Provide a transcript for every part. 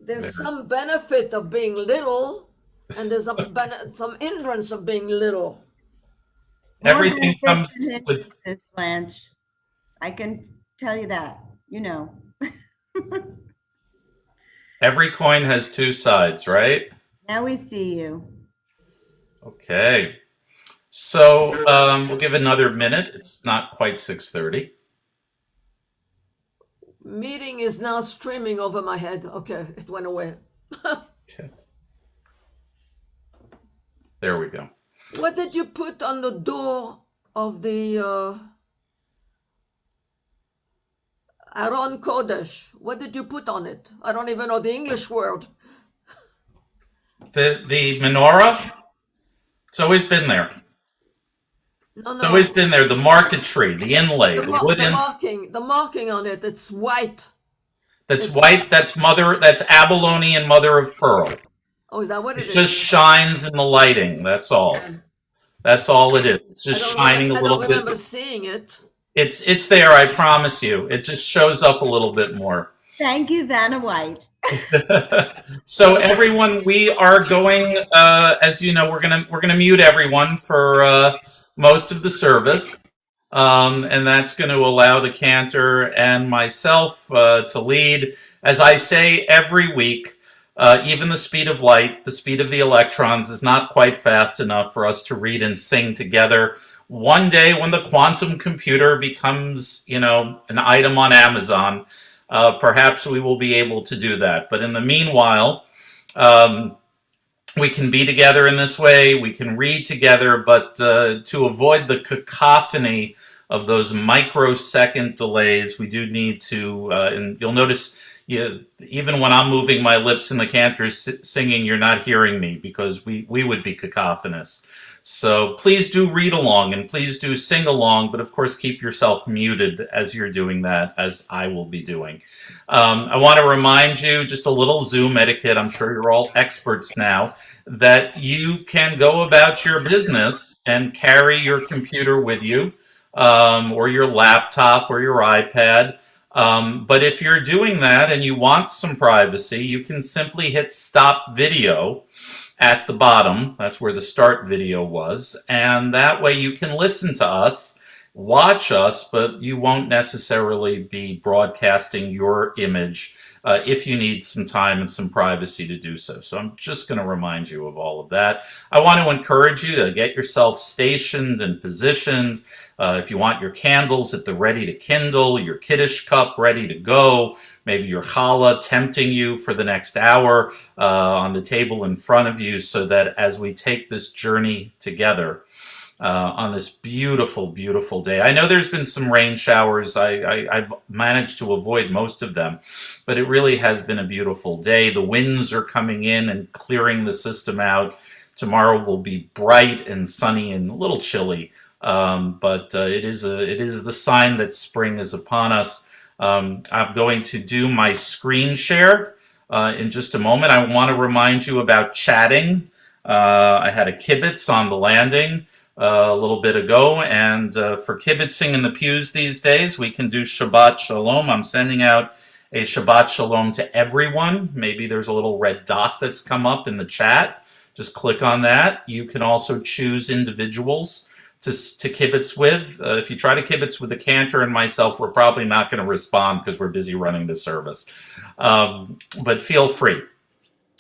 There's some benefit of being little, and there's some hindrance of being little. Everything comes with this, Blanche. I can tell you that. You know. every coin has two sides, right? Now we see you. Okay. So we'll give another minute. It's not quite 6:30. Meeting is now streaming over my head. Okay, it went away. Okay. There we go. What did you put on the door of the Aron Kodesh? What did you put on it? I don't even know the English word. The menorah, it's always been there. No, It's always been there. The marquetry, the inlay, the wooden. The marking on it. It's white. That's white. That's abalone and mother of pearl. Oh, is that what it is? It just shines in the lighting. That's all. Okay. That's all it is. It's just shining a little bit. I don't remember seeing it. It's there. I promise you. It just shows up a little bit more. Thank you, Vanna White. So everyone, we are going. As you know, we're gonna mute everyone for most of the service, and that's going to allow the cantor and myself to lead. As I say every week, even the speed of light, the speed of the electrons, is not quite fast enough for us to read and sing together. One day, when the quantum computer becomes, an item on Amazon, perhaps we will be able to do that. But in the meanwhile, we can be together in this way. We can read together, but to avoid the cacophony of those microsecond delays, we do need to, and you'll notice, even when I'm moving my lips and the cantor's singing, you're not hearing me because we would be cacophonous. So please do read along and please do sing along, but of course keep yourself muted as you're doing that, as I will be doing. I want to remind you, just a little Zoom etiquette, I'm sure you're all experts now, that you can go about your business and carry your computer with you, or your laptop or your iPad. But if you're doing that and you want some privacy, you can simply hit stop video at the bottom. That's where the start video was. And that way you can listen to us, watch us, but you won't necessarily be broadcasting your image if you need some time and some privacy to do so. So I'm just going to remind you of all of that. I want to encourage you to get yourself stationed and positioned. If you want your candles at the ready to kindle, your Kiddush cup ready to go, maybe your challah tempting you for the next hour on the table in front of you, so that as we take this journey together on this beautiful, beautiful day. I know there's been some rain showers. I've managed to avoid most of them, but it really has been a beautiful day. The winds are coming in and clearing the system out. Tomorrow will be bright and sunny and a little chilly. But it is the sign that spring is upon us. I'm going to do my screen share in just a moment. I want to remind you about chatting. I had a kibitz on the landing a little bit ago, and for kibitzing in the pews these days, we can do Shabbat Shalom. I'm sending out a Shabbat Shalom to everyone. Maybe there's a little red dot that's come up in the chat. Just click on that. You can also choose individuals to kibitz with. If you try to kibitz with the cantor and myself, we're probably not going to respond because we're busy running the service. But feel free.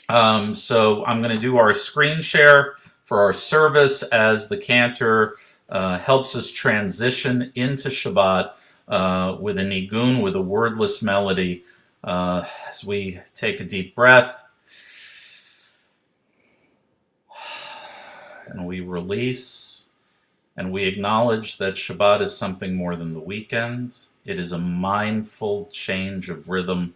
So I'm going to do our screen share for our service as the cantor helps us transition into Shabbat with a nigun, with a wordless melody, as we take a deep breath and we release. And we acknowledge that Shabbat is something more than the weekend. It is a mindful change of rhythm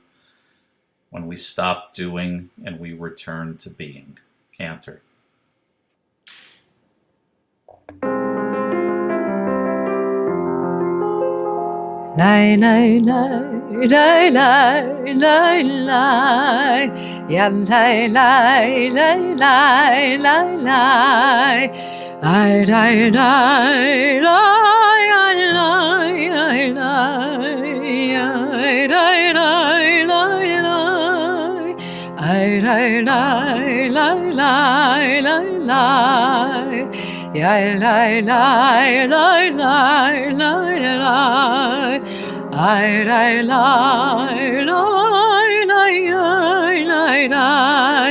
when we stop doing and we return to being. Cantor. Lai lai lai lai lai lai lai, ya lai lai lai lai lai lai, lai lai lai lai lai lai lai lai lai lai lai, lai lai lai lai lai lai. Yai lai lai lai lai lai lai. Ai lai lai lai lai lai lai lai.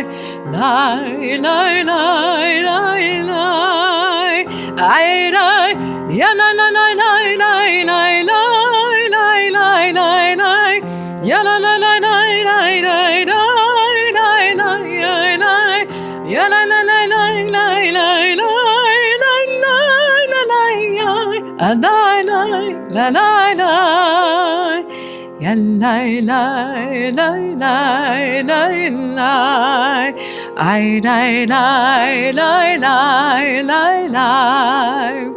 Lai lai lai lai lai. Ai lai ya la la la lai lai lai lai lai lai lai lai. Ya la la la lai lai lai lai lai lai lai. Ya la la la lai lai lai lai lai lai lai. A lai lai la lai lai. Ya lai lai lai lai lai lai. Ai lai lai lai lai lai lai.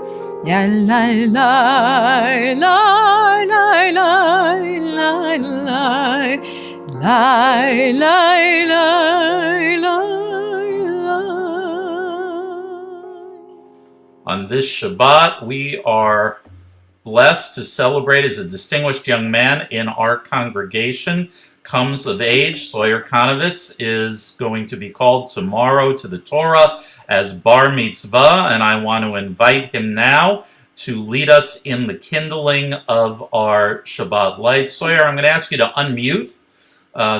Ya lai lai lai lai lai lai lai. Lai lai lai lai lai. On this Shabbat, we are blessed to celebrate as a distinguished young man in our congregation comes of age. Sawyer Konovitz is going to be called tomorrow to the Torah as bar mitzvah, and I want to invite him now to lead us in the kindling of our Shabbat light. Sawyer, I'm going to ask you to unmute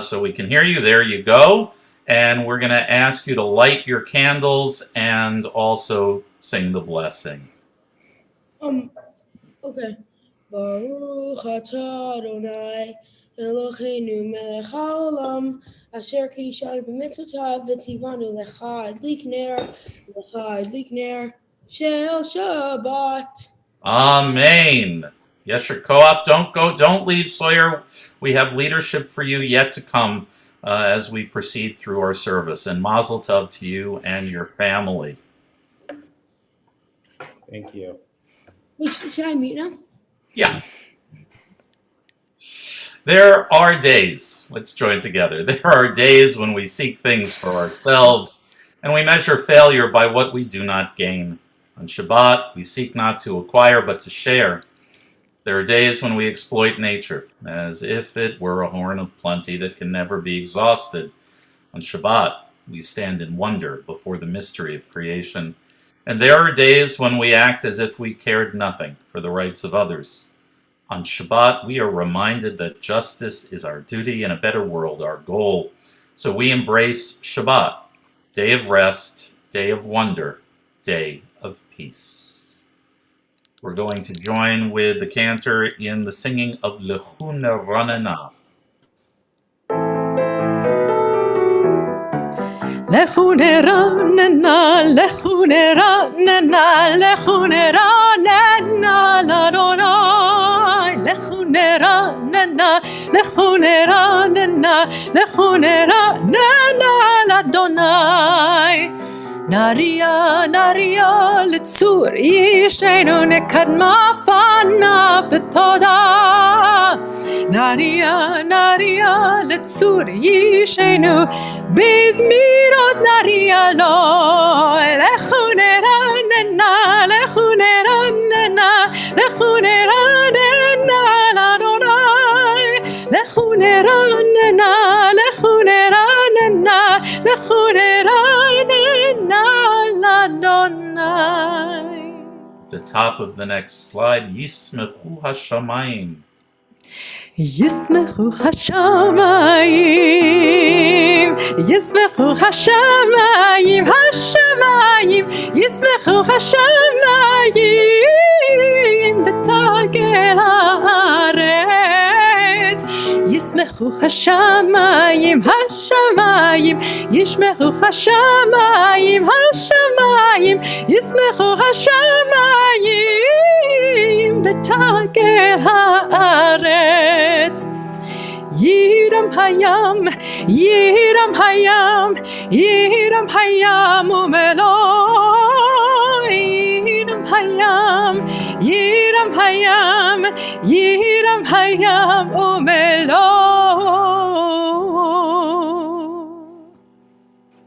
so we can hear you. There you go. And we're going to ask you to light your candles and also sing the blessing. Okay. Baruch atah Adonai Eloheinu melech haolam asher kiddushanu b'mitzvotav v'tzivanu lecha adlik ner shel Shabbat. Amen. Yesher Co-op, don't leave, Sawyer. We have leadership for you yet to come as we proceed through our service. And Mazel Tov to you and your family. Thank you. Wait, should I mute now? Yeah. There are days, let's join together. There are days when we seek things for ourselves and we measure failure by what we do not gain. On Shabbat, we seek not to acquire but to share. There are days when we exploit nature as if it were a horn of plenty that can never be exhausted. On Shabbat, we stand in wonder before the mystery of creation. And there are days when we act as if we cared nothing for the rights of others. On Shabbat, we are reminded that justice is our duty and a better world our goal. So we embrace Shabbat, day of rest, day of wonder, day of peace. We're going to join with the cantor in the singing of Lechuna Ranana. Lechune ranana, lechune ranana, lechune ranana, l'Adonai. Lechune ranana, lechune ranana, lechune ranana, l'Adonai. Naria, naria, l'tzur yishenu nekadma fana b'toda. Naria, naria, l'tzur yishenu bizmirot naria lo. Lechune ranana, lechune ranana, lechune ranana, l'Adonai. Lechune ranana, lechune ranana, lechune ranana, l'Adonai. The top of the next slide, Yismechu Hashamayim. Yismechu Hashamayim, Yismechu Hashamayim, Hashamayim, Yismechu Hashamayim, b'tagel haaretz. Yismechu Hashamayim, Hashamayim, Yismechu Hashamayim, Hashamayim, Yismechu Hashamayim, b'tagel haaretz. Yiram hayam, yiram hayam, yiram hayam umelo. Yiram hayam, yiram hayam, yiram hayam umelo.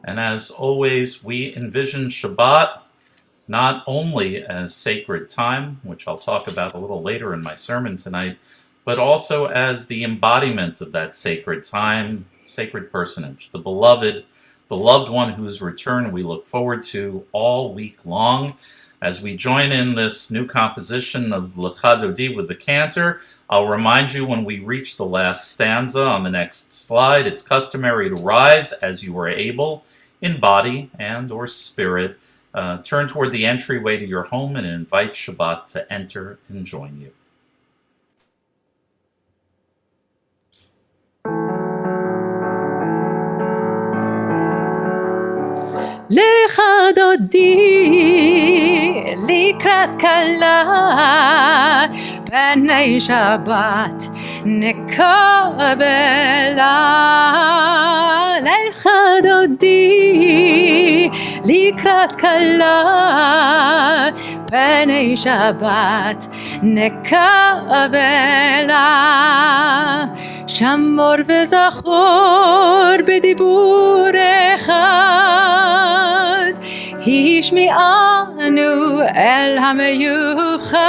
And as always, we envision Shabbat not only as sacred time, which I'll talk about a little later in my sermon tonight, but also as the embodiment of that sacred time, sacred personage, the beloved one whose return we look forward to all week long. As we join in this new composition of Lecha Dodi with the cantor, I'll remind you when we reach the last stanza on the next slide, it's customary to rise as you are able, in body and or spirit. Turn toward the entryway to your home and invite Shabbat to enter and join you. לך דודי לקראת כלה פני שבת נקבלה לך דודי לקראת כלה פני שבת נקבלה שמור וזכור בדיבור אחד השמיענו אל המיוחד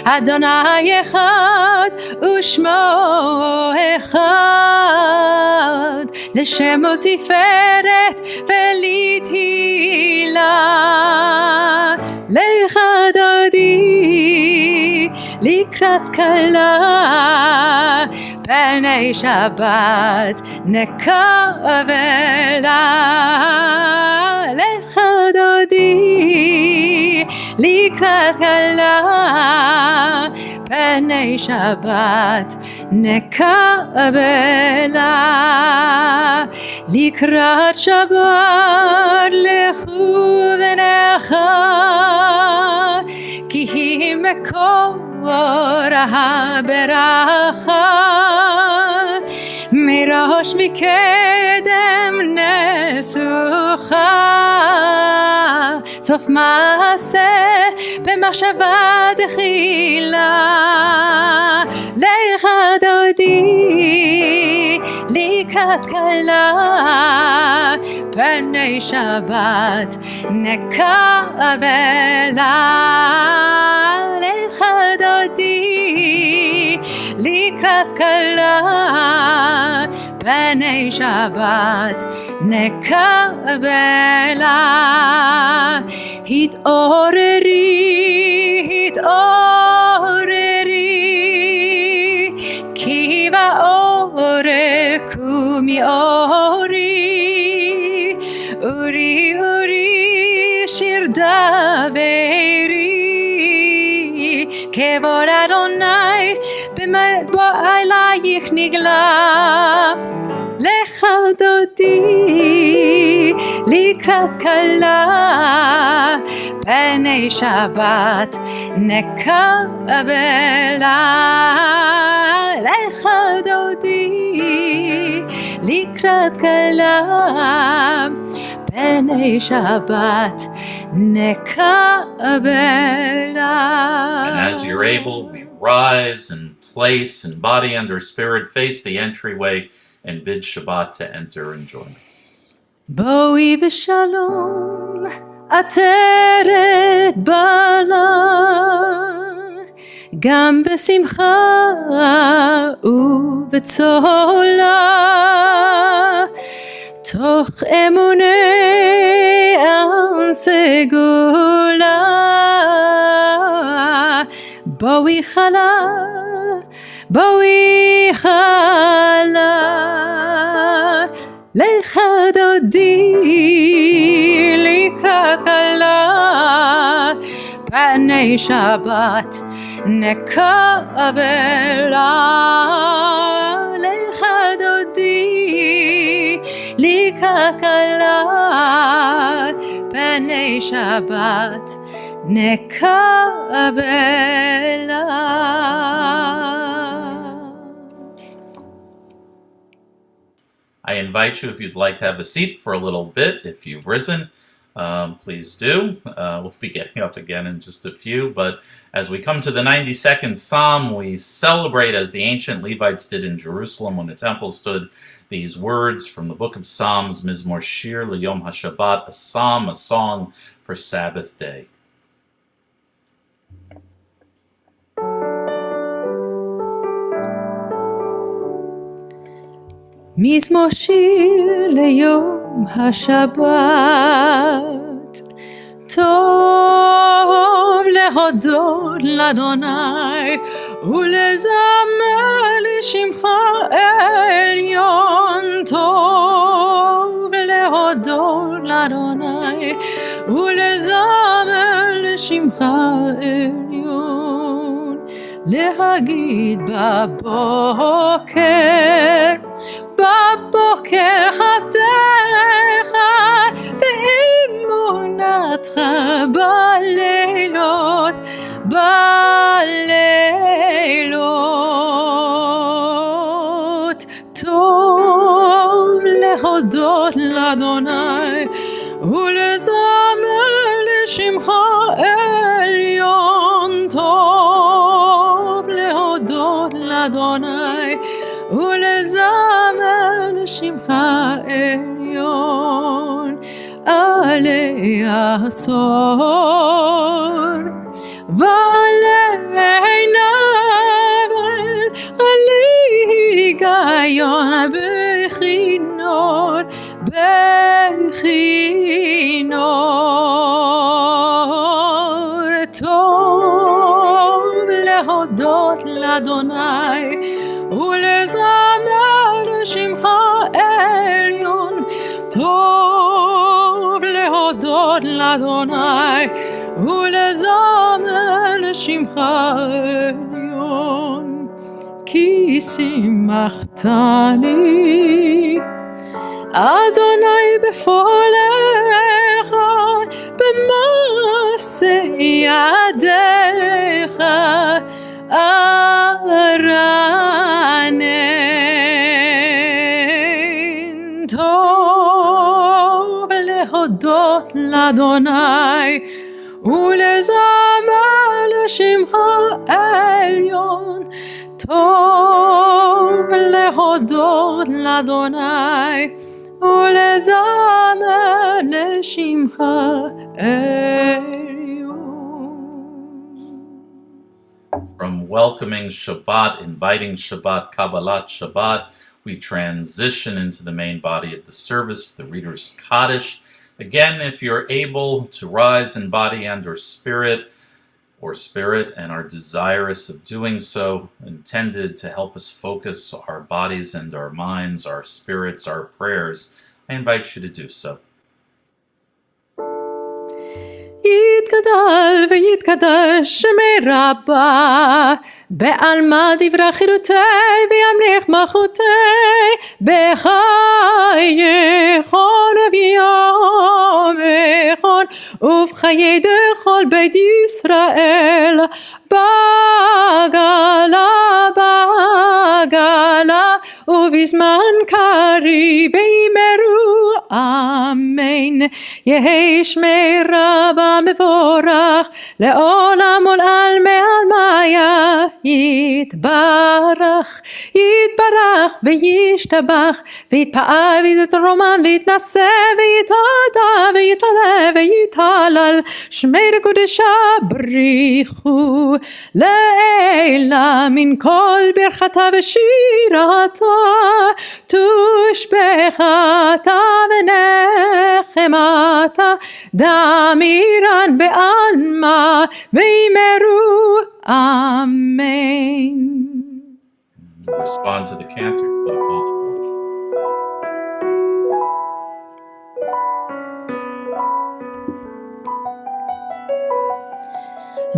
אדוני אחד ושמו אחד לשם ולתפארת ולתהילה לך דודי לקראת כלה פני שבת נקבלה לך דודי לקראת כלה פני שבת נקבלה לקראת שבת לכו ונלכה כי היא מקור הברכה מראש מקדם נסוכה סוף מעשה במחשבה תחילה לך דודי לקראת כלה פני שבת נקבלה לך דודי לקראת כלה פני שבת נקבלה התעוררי התעוררי כי באור קומי אורי אורי אורי שיר דברי כבוד אדוני בעלייך נגלה לך דודי לקראת כלה פני שבת נקבלה לך דודי לקראת כלה פני שבת נקבלה. And as you're able, we rise and place and body under spirit, face the entryway and bid Shabbat to enter and join us. בואי בשלום עטרת בלה גם בשמחה ובצהלה תוך אמוני עם סגולה בואי חלה בואי חלה לך דודי לקראת כלה פני שבת נקבלה לך דודי לקראת כלה פני שבת נקבלה. I invite you, if you'd like to have a seat for a little bit, if you've risen, please do. We'll be getting up again in just a few, but as we come to the 92nd Psalm, we celebrate, as the ancient Levites did in Jerusalem when the temple stood, these words from the book of Psalms, Mizmor Shir L'Yom HaShabbat, a psalm, a song for Sabbath day. מזמור שיר ליום השבת, טוב להודות לאדוני ולזמר לשמך עליון, טוב להודות לאדוני ולזמר לשמך עליון, להגיד בבוקר חסדך ואמונתך בלילות, טוב להודות לאדוני ולזמר לשמך עליון, טוב להודות לאדוני ולזמר לשמך עליון, עלי עשור ועלי נבל, עלי היגיון בכינור, טוב להודות לאדוני ולזמר לשמך עליון, טוב להודות לאדוני ולזמר לשמך עליון, כי שימחתני אדוני בפועלך, במעשה ידיך ארנן, טוב להודות לאדוני ולזמר לשמך עליון, טוב להודות לאדוני ולזמר לשמך עליון. From welcoming Shabbat, inviting Shabbat, Kabbalat Shabbat, we transition into the main body of the service, the Reader's Kaddish. Again, if you're able to rise in body and or spirit and are desirous of doing so, intended to help us focus our bodies and our minds, our spirits, our prayers, I invite you to do so. יתגדל ויתקדש שמי רבה, בעלמא דברי חירותי וימליך מלכותי, בחייכון וביומכון ובחיי דכל בית ישראל, בגלה ובזמן קריב ויאמרו אמן. יהי שמי רבה מבורך לעולם ולעלמי עלמיה, יתברך וישתבח ויתפאר ויתרומם ויתנשא ויתהודה ויתעלה ויתהלל, שמי לקודשה בריחו לעילה מן כל ברכתה ושירתה, תושבחתה ונחמתה, דמירן בעלמא ויאמרו אמן. Respond to the cantor.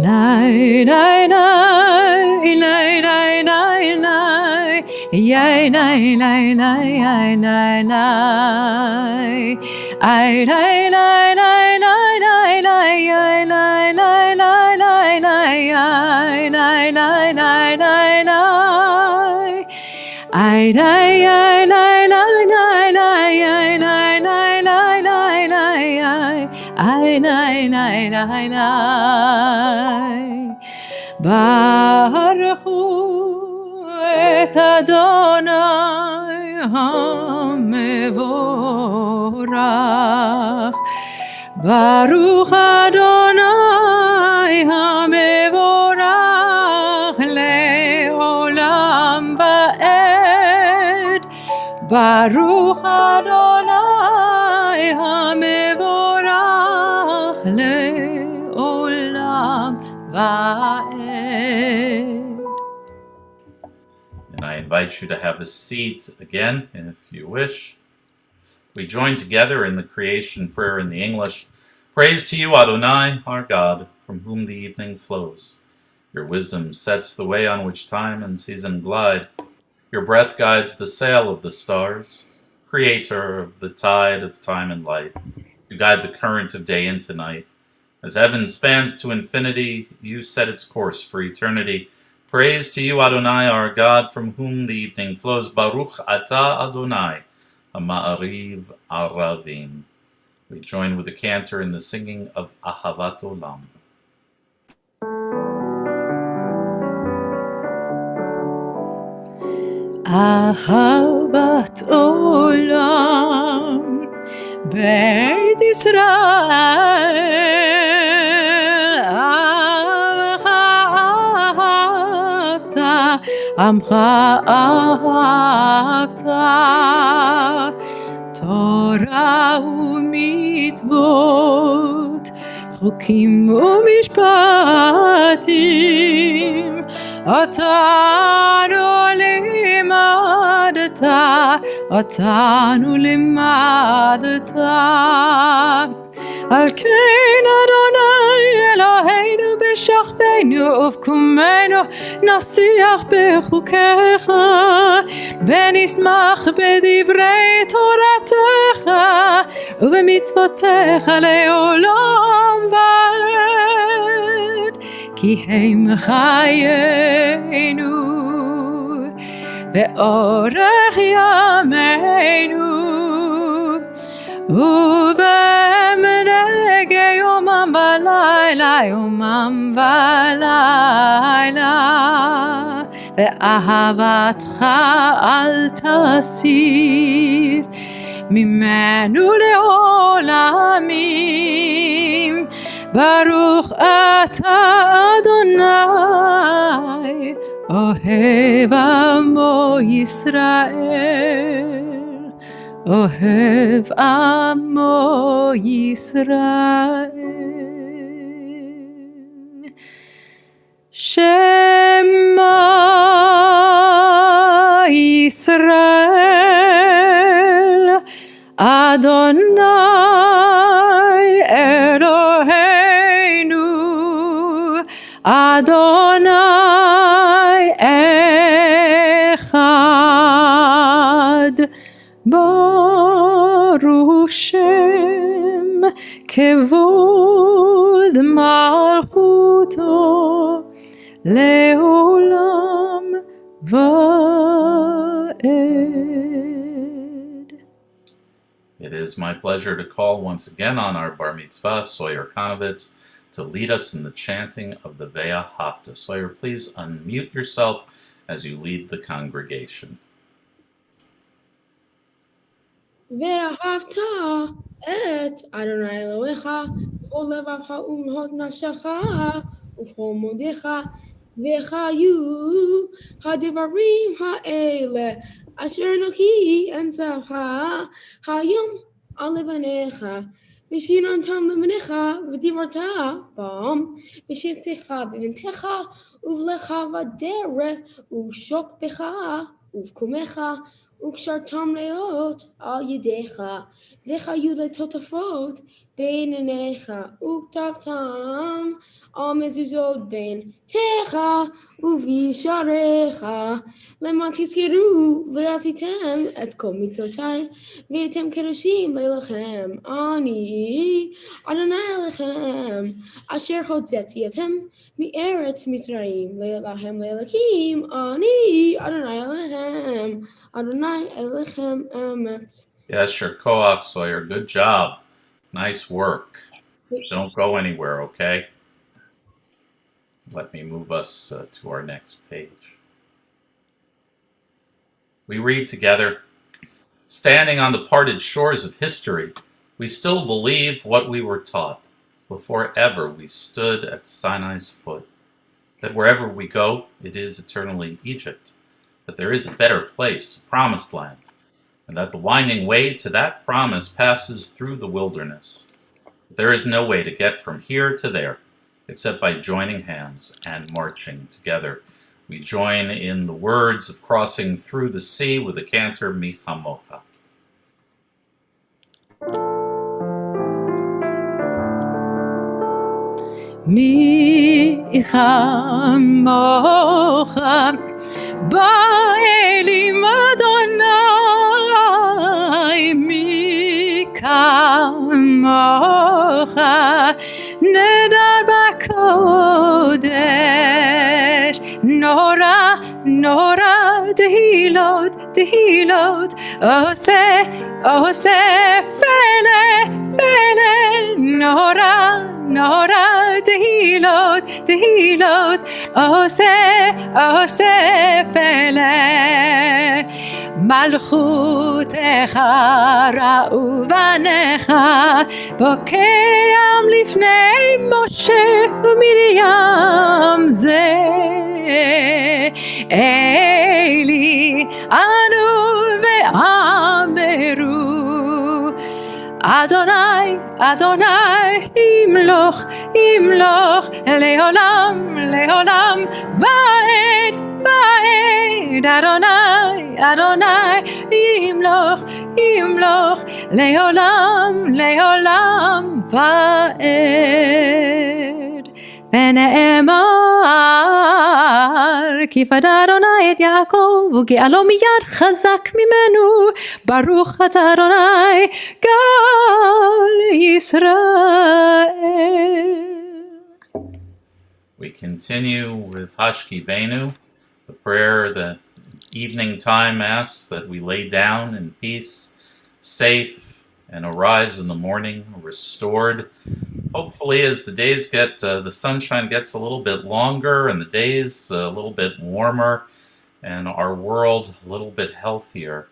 Lai lai lai lai lai lai lai, yai lai lai lai lai lai, ai lai lai lai lai lai lai, yai lai lai lai lai lai, ai lai lai lai lai lai, ai lai lai lai lai lai, ai lai lai lai lai lai, ai lai lai lai lai. ברכו את אדוני המבורך, ברוך אדוני המבורך לעולם ועד, Baruch Adonai HaMevorach Le'olam Va'ed. And I invite you to have a seat again, if you wish. We join together in the creation prayer in the English. Praise to you, Adonai, our God, from whom the evening flows. Your wisdom sets the way on which time and season glide. Your breath guides the sail of the stars, creator of the tide of time and light. You guide the current of day into night. As heaven spans to infinity, you set its course for eternity. Praise to you, Adonai, our God, from whom the evening flows. Baruch atah Adonai, Ma'ariv Aravim. We join with the cantor in the singing of Ahavat Olam. Ahavat Olam Beit Israel Amcha ahavta Amcha ahavta Torah u'mitzvot Chokim u'mishpatim Otanu limadta Al kein Adonai Eloheinu b'shachveinu uvkumenu nasiach bechukecha Benismach bedivrei toratecha Uvemitzvotecha leolam va'ed Ki hem chayenu ve'orech yameinu Ubehem nege yomam v'layla ve'ahavatcha al tasir mimenu le'olamim Baruch atah Adonai Ohev amo Yisrael Ohev amo Yisrael Shema Yisrael Adonai Eloheinu Adonai Echad Baruch Shem Kevod Malchuto Leolam Va'ed. It is my pleasure to call once again on our bar mitzvah, Sawyer Konovitz, to lead us in the chanting of the Ve'ahavta. Sawyer, please unmute yourself as you lead the congregation. ואהבת את אדוני אלוהיך בכל לבבך ובכל נפשך ובכל מאודך וחיו הדברים האלה אשר אנוכי אנצך היום על לבניך ושיננתם לבניך ודיברת בם בשבתך בבנתך ובלך בדרך ובשוקבך ובקומך וקשרתם להיות על ידיך, וחיו לטוטפות בין עיניך, וכתבתם על מזוזות בין תיך ובישעריך, למען תזכרו ועשיתם את כל מצוותיי, והייתם קדושים לאלוהיכם, אני אדוני אלוהיכם, אשר הוצאתי אתם מארץ מצרים, להיות לכם לאלוהים, אני אדוני אלוהיכם, Adonai Elohim Emetz. Yes, your co-op, Sawyer. Good job. Nice work. Don't go anywhere, okay? Let me move us to our next page. We read together, standing on the parted shores of history, we still believe what we were taught before ever we stood at Sinai's foot, that wherever we go, it is eternally Egypt, that there is a better place, a promised land, and that the winding way to that promise passes through the wilderness. There is no way to get from here to there except by joining hands and marching together. We join in the words of crossing through the sea with the cantor Mi Chamocha. Mi chamocha ba'elim Adonai, mi kamocha nedar b'kodesh, nora tehilot ose fele nora tehilot ose fele malchutecha ra'uvanecha bokeam lifnei Moshe u'Miriam ze Eli anu ve'ameru Adonai imloch leolam va'ed Adonai imloch leolam va'ed ונאמר כי פדה אדוני את יעקב וגאלו מיד חזק ממנו ברוך אתה אדוני גאל ישראל. We continue with Hashkivenu, the prayer that evening time asks that we lay down in peace, safe, and arise in the morning restored. Hopefully, as the days get, the sunshine gets a little bit longer and the days a little bit warmer and our world a little bit healthier,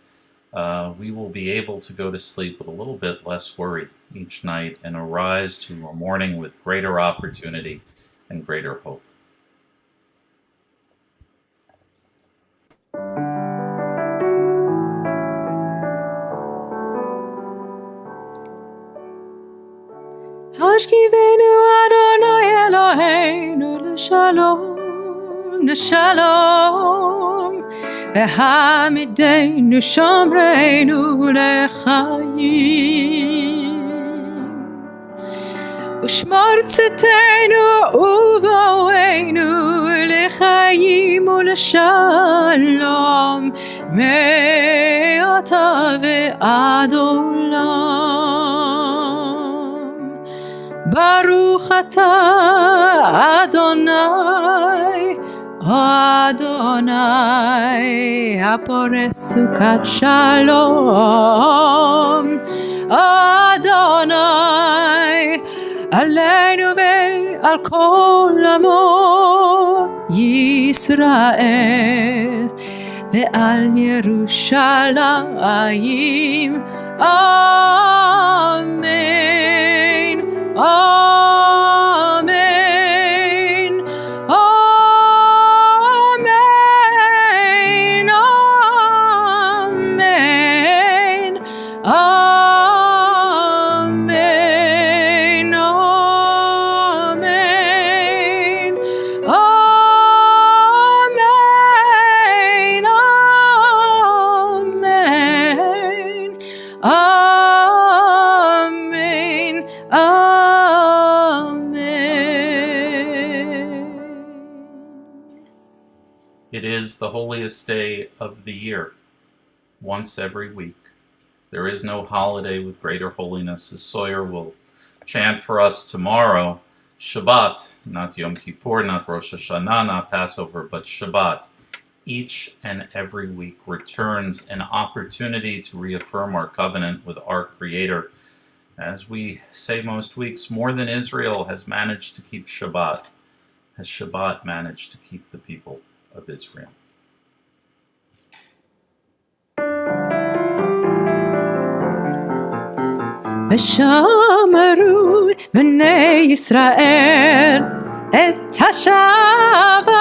we will be able to go to sleep with a little bit less worry each night and arise to a morning with greater opportunity and greater hope. Hashkivenu Adonai Eloheinu לשלום והעמידנו שומרנו לחיים ושמור צאתנו ובואנו לחיים ולשלום מעתה ועד עולם. ברוך אתה אדוני אדוני הפורס סוכת שלום אדוני עלינו ועל כל עמו ישראל ועל ירושלים אמן אמן אמן אמן אמן אמן אמן אמן. It is the holiest day of the year, once every week. There is no holiday with greater holiness, as Sawyer will chant for us tomorrow. Shabbat, not Yom Kippur, not Rosh Hashanah, not Passover, but Shabbat. Each and every week returns an opportunity to reaffirm our covenant with our Creator. As we say most weeks, more than Israel has managed to keep Shabbat, has Shabbat managed to keep the people of Israel. ושמרו בני ישראל את השבת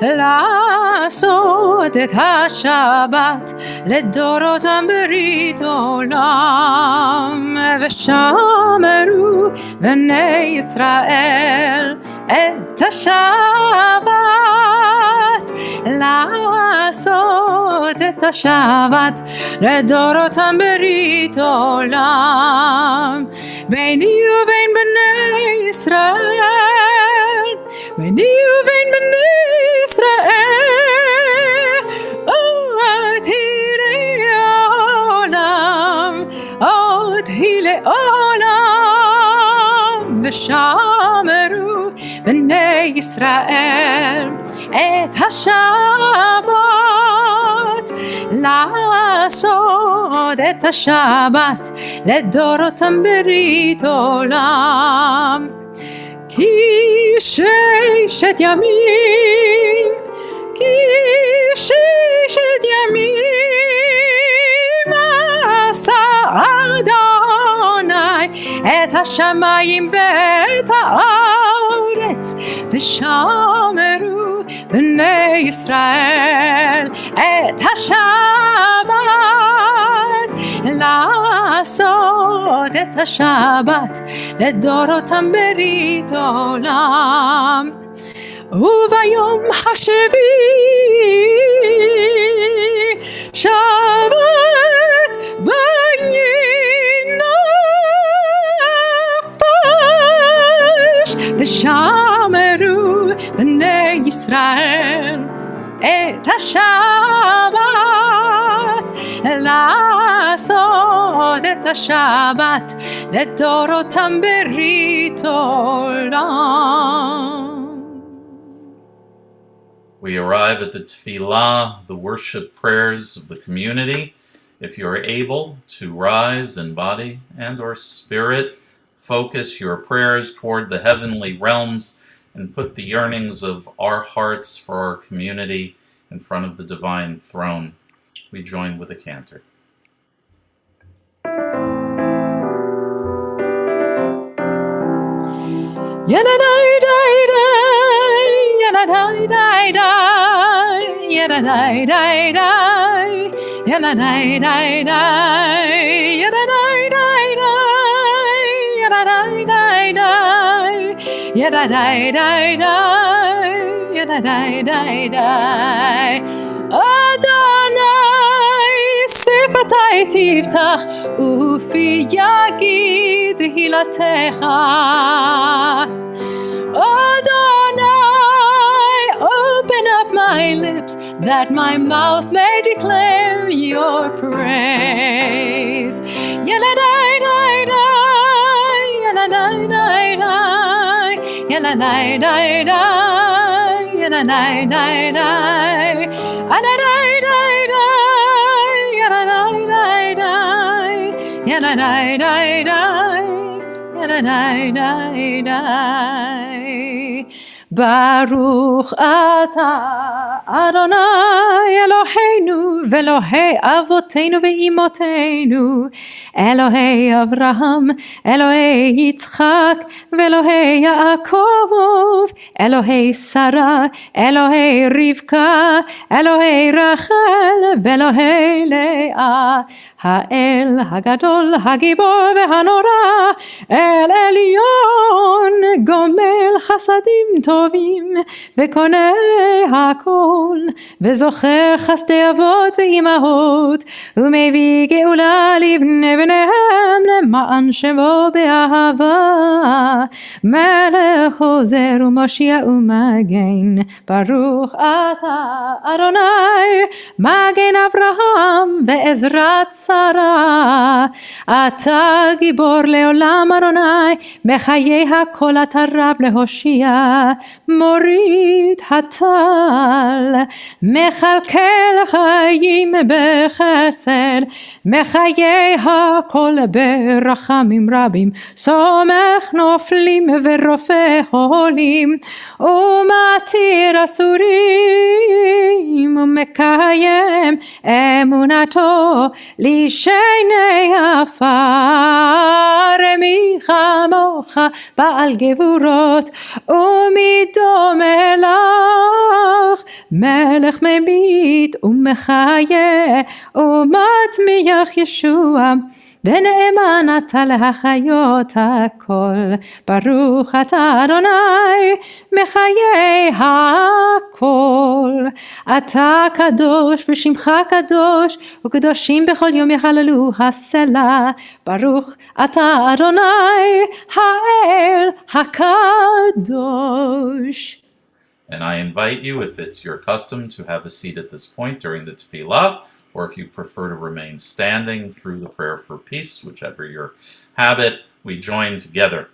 לעשות לעשות את השבת לדורותם ברית עולם, ושמרו בני ישראל את השבת, לעשות את השבת לדורותם ברית עולם. ביני ובין בני ישראל, ביני ובין בני ישראל, אותי לעולם, אותי לעולם. ושמרו בני ישראל את השבת, לעשות את השבת לדורותם ברית עולם. כי ששת ימים, כי ששת ימים עשה אדוני את השמיים ואת הארץ, ושמרו בני ישראל את השבת, לעשות את השבת לדורותם ברית עולם. וביום השביעי שבת וינפש, ושמרו בני ישראל את השבת, לעשות את השבת לדורותם ברית עולם. We arrive at the tefillah, the worship prayers of the community. If you are able to rise in body and or spirit, focus your prayers toward the heavenly realms and put the yearnings of our hearts for our community in front of the divine throne. We join with a cantor. Adonai שפתי תפתח ופי יגיד תהילתך. Adonai, open up my lips that my mouth may declare your praise. Yeladai dai dai, yeladai dai dai, yeladai dai dai, yeladai dai dai, yeladai dai dai, yeladai dai dai, yeladai dai dai, yeladai dai dai. Baruch atah Adonai Eloheinu ve'Elohei avoteinu ve'imoteinu, Elohei Avraham, Elohei Yitzchak, ve'Elohei Yaakov, Elohei Sarah, Elohei Rivka, Elohei Rachel, ve'Elohei Leah, Ha'el Hagadol Hagibor ve'Hanora, El Elyon Gomel Chasadim טובים וקונה הכל וזוכר חסדי אבות ואימהות ומביא גאולה לבני בניהם למען שמו באהבה, מלך עוזר ומושיע ומגן. ברוך אתה אדוני מגן אברהם ועזרת שרה, אתה גיבור לעולם אדוני, בחיי הכל אתה רב להושיע, מוריד הטל, מכלכל חיים בחסד, מחיי הכל ברחמים רבים, סומך נופלים ורופא חולים, ומתיר אסורים, ומקיים אמונתו לשני עפר. מי כמוך בעל גבורות ומי דומה לך, מלך ממית ומחיה ומצמיח ישוע, ונאמן אתה להחיות הכל. ברוך אתה אדוני מחיי הכל. אתה קדוש ושמך קדוש, וקדושים בכל יום יחללו הסלע. ברוך אתה אדוני האל הקדוש. And I invite you, if it's your custom, to have a seat at this point during the tefillah, or if you prefer to remain standing through the prayer for peace, whichever your habit, we join together.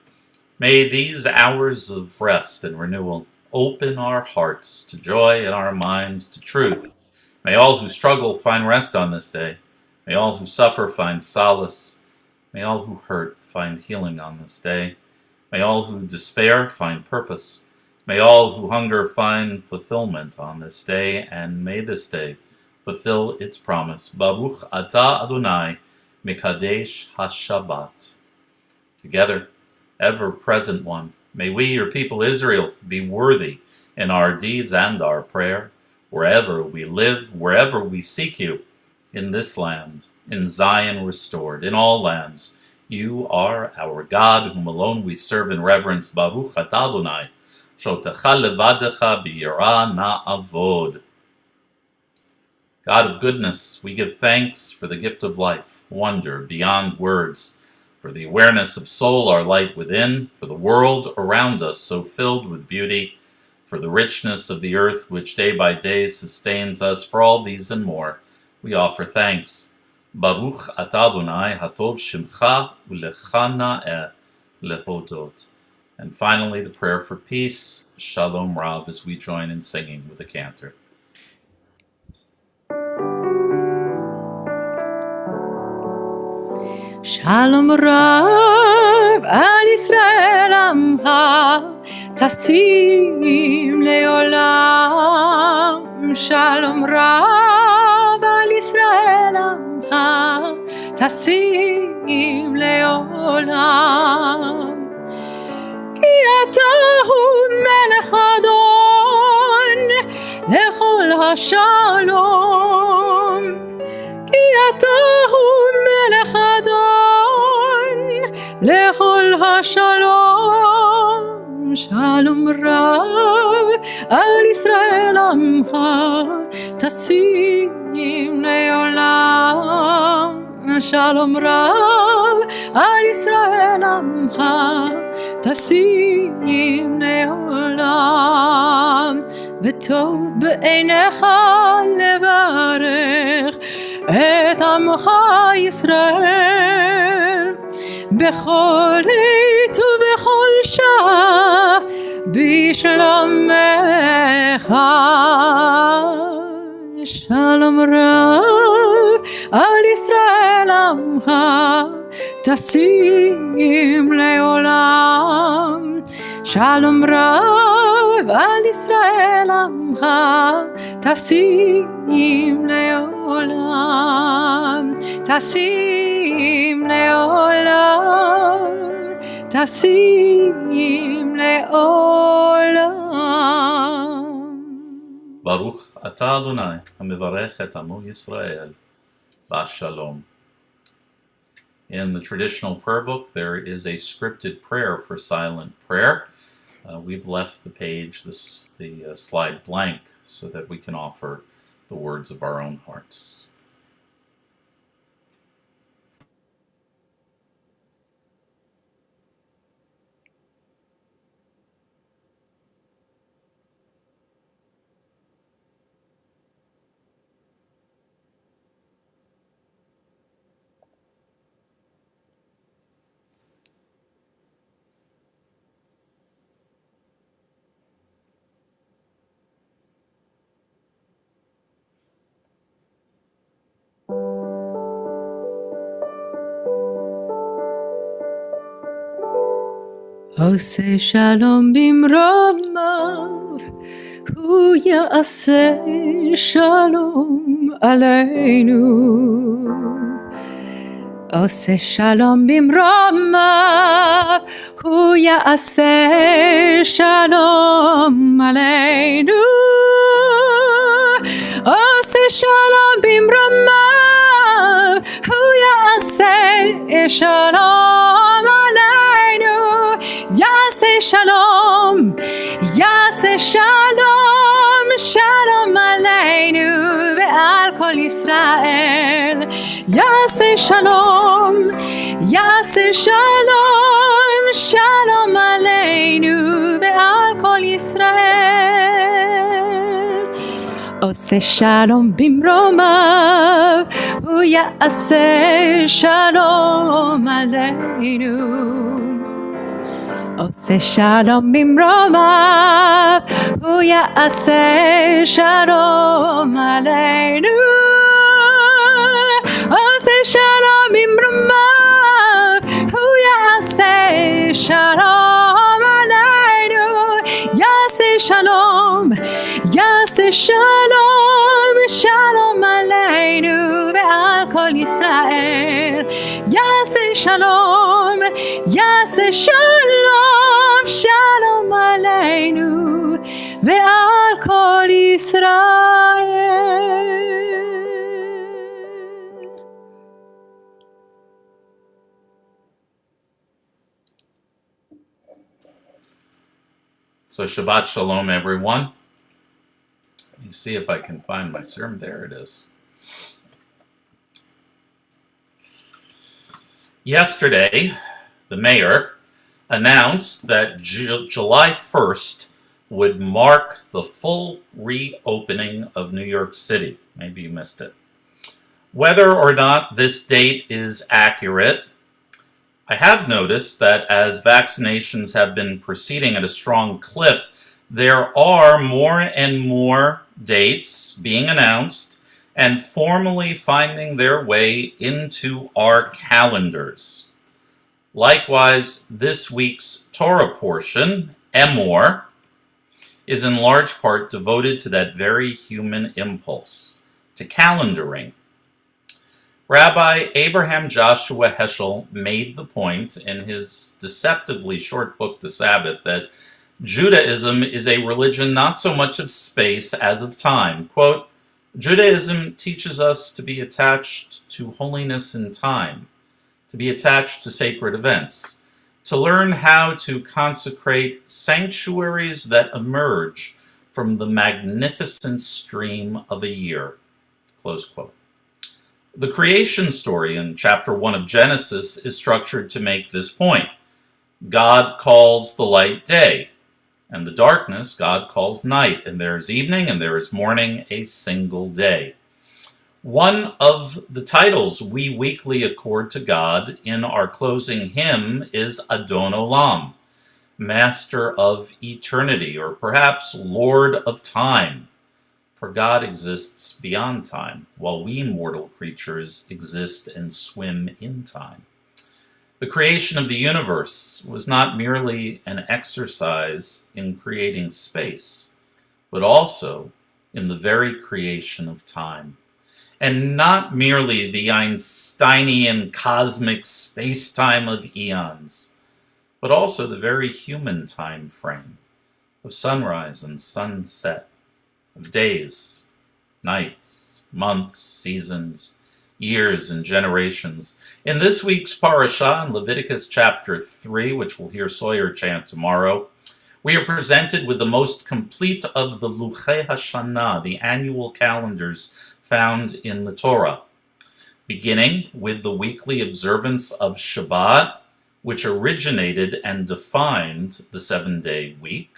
May these hours of rest and renewal open our hearts to joy and our minds to truth. May all who struggle find rest on this day. May all who suffer find solace. May all who hurt find healing on this day. May all who despair find purpose. May all who hunger find fulfillment on this day, and may this day fulfill its promise. Baruch atah Adonai mekadesh haShabbat. Together, ever-present one, may we, your people Israel, be worthy in our deeds and our prayer, wherever we live, wherever we seek you, in this land, in Zion restored, in all lands. You are our God, whom alone we serve in reverence. Baruch atah Adonai. Shotecha levadecha b'yirah na'avod. God of goodness, we give thanks for the gift of life, wonder beyond words, for the awareness of soul, our light within, for the world around us so filled with beauty, for the richness of the earth which day by day sustains us. For all these and more, we offer thanks. Baruch atah Adonai hatov shimcha ulecha na'eh lehodot. And finally, the prayer for peace, Shalom Rav, as we join in singing with the cantor. Shalom Rav al Yisrael Amcha, tasim leolam. Shalom Rav al Yisrael Amcha, tasim leolam. כי אתה הוא מלך אדון לכל השלום, כי אתה הוא מלך אדון לכל השלום. שלום רב על ישראל עמך, תשים לעולם. שלום רב על ישראל עמך, תשים לעולם. וטוב בעיניך לברך את עמך ישראל, בכל עת ובכל שעה בשלומך. שלום רב על ישראל עמך, תשים לעולם. שלום רב על ישראל עמך, תשים לעולם. תשים לעולם, תשים לעולם. Baruch atah Adonai hamevarech et amo Yisrael b'shalom. In the traditional prayer book, there is a scripted prayer for silent prayer. We've left the page, the slide blank, so that we can offer the words of our own hearts. עושה שלום במרומיו, הוא יעשה שלום עלינו. עושה שלום במרומיו, הוא יעשה שלום עלינו. עושה שלום במרומיו, הוא יעשה שלום עלינו. יעשה שלום, יעשה שלום, שלום עלינו ועל כל ישראל. יעשה שלום, יעשה שלום, שלום עלינו ועל כל ישראל. עושה שלום במרומיו, הוא יעשה שלום עלינו. עושה שלום במרומיו, הוא יעשה שלום עלינו. עושה שלום במרומיו, הוא יעשה שלום עלינו. יעשה שלום, יעשה שלום, שלום עלינו ועל כל ישראל. יעשה שלום, יעשה שלום, שלום עלינו ועל כל ישראל. So Shabbat Shalom, everyone. Let me see if I can find my sermon. There it is. Yesterday, the mayor announced that July 1st would mark the full reopening of New York City. Maybe you missed it. Whether or not this date is accurate, I have noticed that as vaccinations have been proceeding at a strong clip, there are more and more dates being announced and formally finding their way into our calendars. Likewise, this week's Torah portion, Emor, is in large part devoted to that very human impulse, to calendaring. Rabbi Abraham Joshua Heschel made the point in his deceptively short book, The Sabbath, that Judaism is a religion not so much of space as of time. Quote, Judaism teaches us to be attached to holiness in time, to be attached to sacred events, to learn how to consecrate sanctuaries that emerge from the magnificent stream of a year. Close quote. The creation story in chapter 1 of Genesis is structured to make this point. God calls the light day, and the darkness God calls night, and there is evening and there is morning, a single day. One of the titles we weekly accord to God in our closing hymn is Adon Olam, Master of Eternity, or perhaps Lord of Time. For God exists beyond time, while we mortal creatures exist and swim in time. The creation of the universe was not merely an exercise in creating space, but also in the very creation of time. And not merely the Einsteinian cosmic space-time of eons, but also the very human time frame of sunrise and sunset, of days, nights, months, seasons, years, and generations. In this week's parashah, in Leviticus chapter 3, which we'll hear Sawyer chant tomorrow, we are presented with the most complete of the Luchei Hashanah, the annual calendars found in the Torah, beginning with the weekly observance of Shabbat, which originated and defined the 7-day week.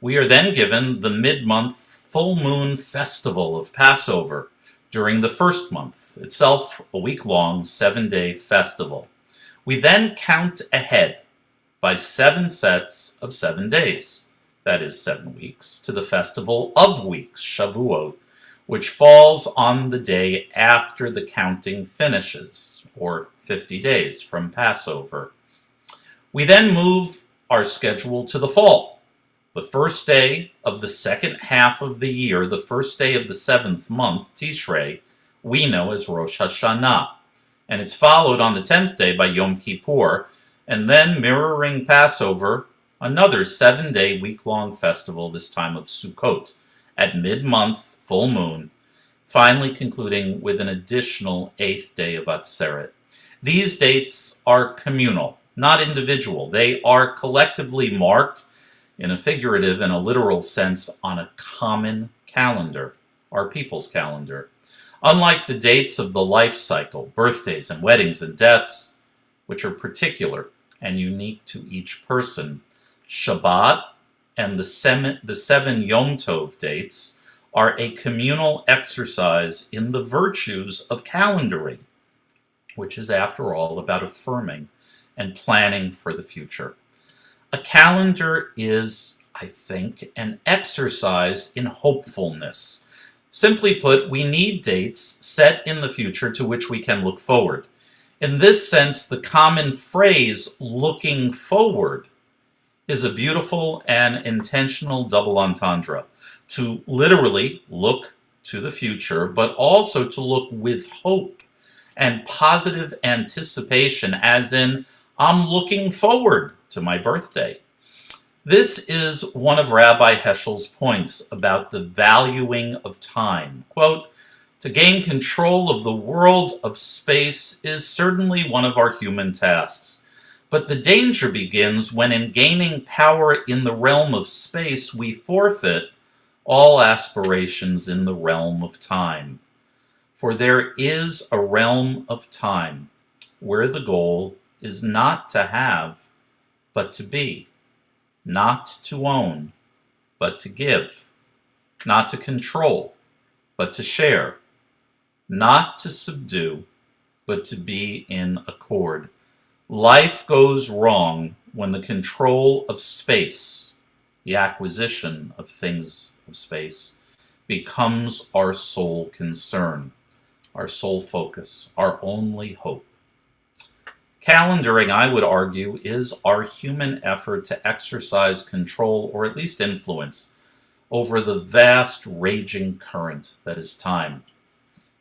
We are then given the mid-month full moon festival of Passover during the first month, itself a week-long 7-day festival. We then count ahead by 7 sets of 7 days, that is 7 weeks, to the festival of weeks, Shavuot, which falls on the day after the counting finishes, or 50 days from Passover. We then move our schedule to the fall. The first day of the second half of the year, the first day of the 7th month, Tishrei, we know as Rosh Hashanah. And it's followed on the 10th day by Yom Kippur, and then mirroring Passover, another 7-day week-long festival, this time of Sukkot, at mid-month, full moon, finally concluding with an additional 8th day of Atzeret. These dates are communal, not individual. They are collectively marked, in a figurative and a literal sense, on a common calendar, our people's calendar. Unlike the dates of the life cycle, birthdays and weddings and deaths, which are particular and unique to each person, Shabbat and the 7 Yom Tov dates are a communal exercise in the virtues of calendaring, which is, after all, about affirming and planning for the future. A calendar is, I think, an exercise in hopefulness. Simply put, we need dates set in the future to which we can look forward. In this sense, the common phrase, looking forward, is a beautiful and intentional double entendre. To literally look to the future, but also to look with hope and positive anticipation, as in, I'm looking forward to my birthday. This is one of Rabbi Heschel's points about the valuing of time. Quote, to gain control of the world of space is certainly one of our human tasks. But the danger begins when, in gaining power in the realm of space, we forfeit all aspirations in the realm of time. For there is a realm of time where the goal is not to have, but to be, not to own, but to give, not to control, but to share, not to subdue, but to be in accord. Life goes wrong when the control of space, the acquisition of things of space, becomes our sole concern, our sole focus, our only hope. Calendaring, I would argue, is our human effort to exercise control, or at least influence, over the vast raging current that is time.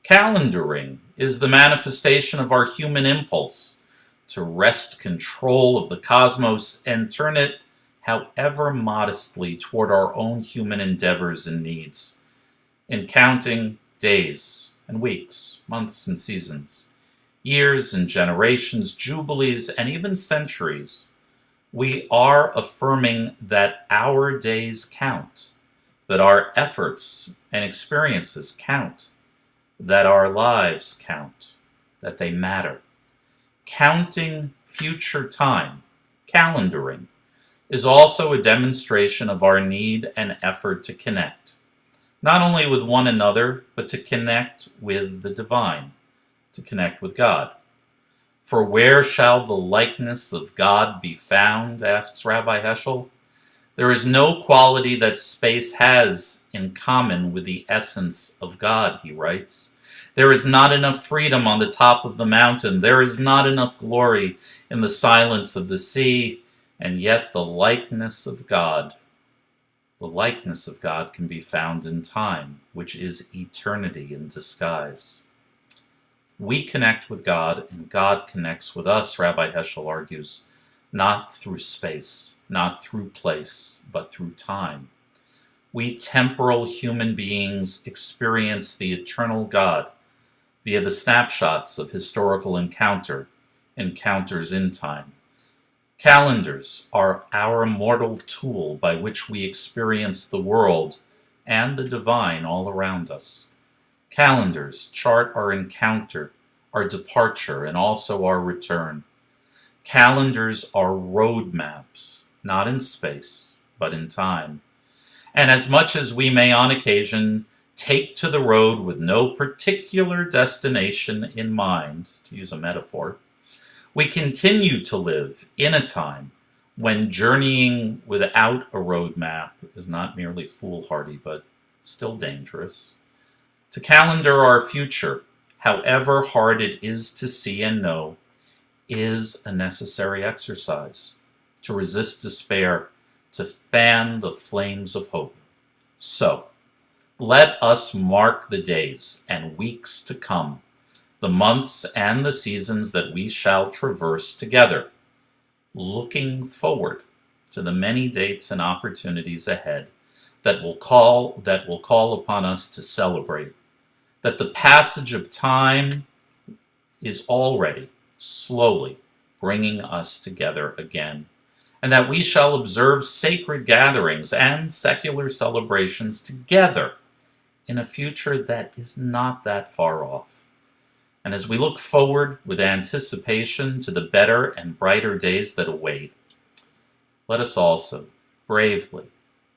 Calendaring is the manifestation of our human impulse to wrest control of the cosmos and turn it, however modestly, toward our own human endeavors and needs, in counting days and weeks, months and seasons, years and generations, jubilees, and even centuries. We are affirming that our days count, that our efforts and experiences count, that our lives count, that they matter. Counting future time, calendaring, is also a demonstration of our need and effort to connect, not only with one another, but to connect with the divine, to connect with God. For where shall the likeness of God be found, asks Rabbi Heschel. There is no quality that space has in common with the essence of God, he writes. There is not enough freedom on the top of the mountain. There is not enough glory in the silence of the sea. And yet the likeness of God can be found in time, which is eternity in disguise. We connect with God, and God connects with us, Rabbi Heschel argues, not through space, not through place, but through time. We temporal human beings experience the eternal God via the snapshots of historical encounters in time. Calendars are our mortal tool by which we experience the world and the divine all around us. Calendars chart our encounter, our departure, and also our return. Calendars are roadmaps, not in space, but in time. And as much as we may on occasion take to the road with no particular destination in mind, to use a metaphor, we continue to live in a time when journeying without a roadmap is not merely foolhardy, but still dangerous. To calendar our future, however hard it is to see and know, is a necessary exercise. to resist despair, to fan the flames of hope. So, let us mark the days and weeks to come, the months and the seasons that we shall traverse together, looking forward to the many dates and opportunities ahead that will call upon us to celebrate, that the passage of time is already slowly bringing us together again, and that we shall observe sacred gatherings and secular celebrations together in a future that is not that far off. And as we look forward with anticipation to the better and brighter days that await, let us also bravely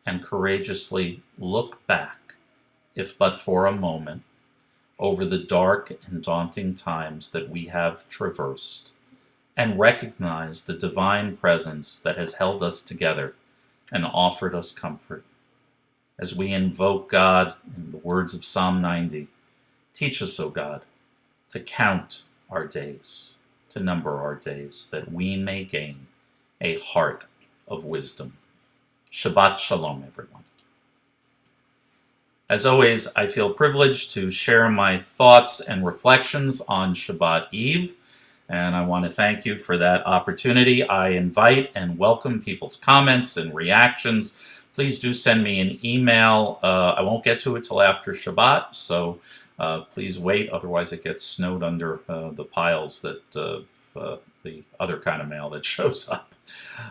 and courageously look back, if but for a moment, over the dark and daunting times that we have traversed, and recognize the divine presence that has held us together and offered us comfort. As we invoke God in the words of Psalm 90, teach us, O God, to count our days, to number our days, that we may gain a heart of wisdom. Shabbat Shalom, everyone. As always, I feel privileged to share my thoughts and reflections on Shabbat Eve, and I want to thank you for that opportunity. I invite and welcome people's comments and reactions. Please do send me an email. I won't get to it till after Shabbat, so please wait, otherwise it gets snowed under the piles that the other kind of mail that shows up.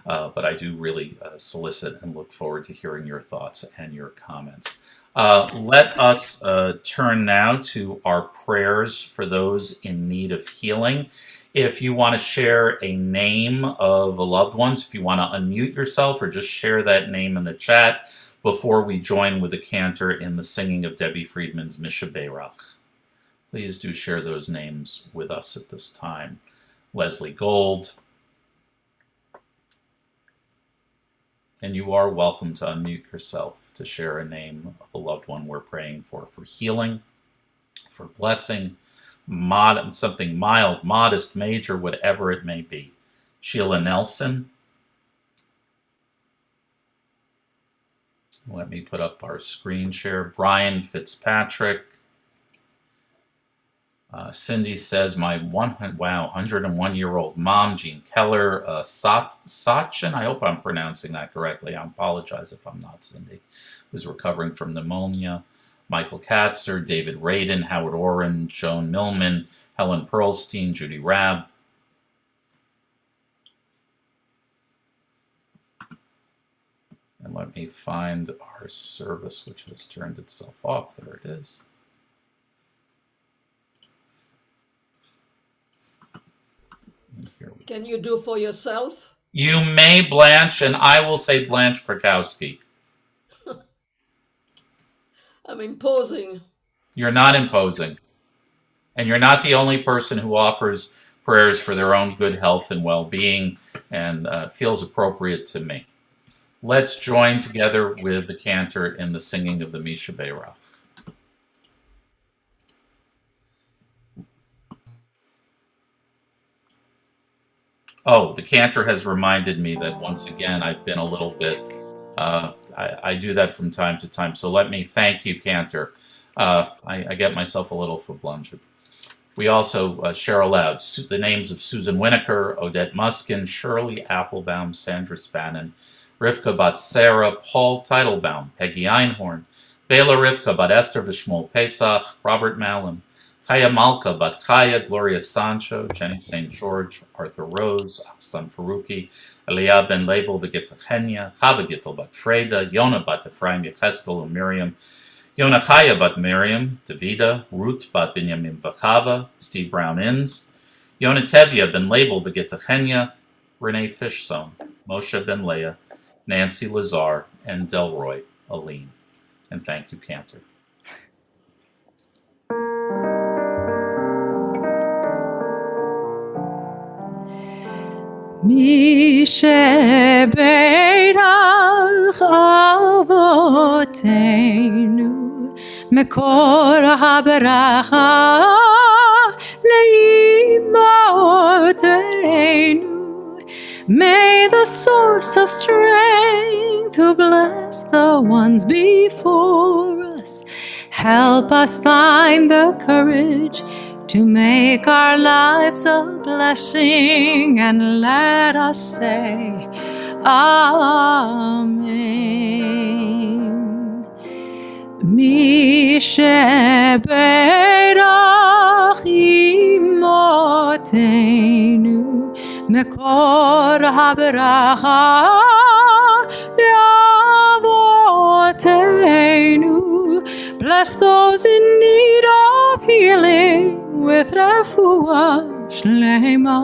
But I do really solicit and look forward to hearing your thoughts and your comments. Let us turn now to our prayers for those in need of healing. If you want to share a name of a loved one, if you want to unmute yourself or just share that name in the chat before we join with the cantor in the singing of Debbie Friedman's Misha Beirach. Please do share those names with us at this time. Leslie Gold. And you are welcome to unmute yourself to share a name of a loved one we're praying for healing, for blessing, something mild, modest, major, whatever it may be. Sheila Nelson. Let me put up our screen share. Brian Fitzpatrick. Cindy says, my 101-year-old mom, Jean Keller, Sachin, I hope I'm pronouncing that correctly. I apologize if I'm not, Cindy, who's recovering from pneumonia. Michael Katzer, David Radin, Howard Oren, Joan Millman, Helen Perlstein, Judy Rabb. And let me find our service, which has turned itself off. There it is. Can you do for yourself? You may, Blanche, and I will say Blanche Krakowski. I'm imposing. You're not imposing. And you're not the only person who offers prayers for their own good health and well-being, and feels appropriate to me. Let's join together with the cantor in the singing of the Misha Beirach. Oh, the cantor has reminded me that once again I've been a little bit, I do that from time to time, so let me thank you, cantor. I get myself a little verblunget. We also share aloud the names of Susan Winokur, Odette Muskin, Shirley Applebaum, Sandra Spannon, Rivka Bat Sarah, Paul Teitelbaum, Peggy Einhorn, Bela Rivka Bat Esther Vishmol Pesach, Robert Mallon, Chaya Malka Bat Chaya, Gloria Sancho, Jenny St. George, Arthur Rose, Aksan Faruqi, Eliah Ben Label V'Gitachenya, Chava Gittel Bat Freda, Yona Bat Ephraim Yecheskel and Miriam, Yona Chaya Bat Miriam, Davida, Ruth Bat Binyamin Vachava, Steve Brown Inns, Yona Tevya Ben Label V'Gitachenya, Renee Fishzone, Moshe Ben Leah, Nancy Lazar, and Delroy Aline. And thank you, cantor. משברך אבותינו מקור הברכה לאמותינו May the source of strength who bless the ones before us help us find the courage to make our lives a blessing, and let us say Amen. Mi sheberach imotenu mekor habracha leavotenu. Bless those in need of healing with refuah shlema,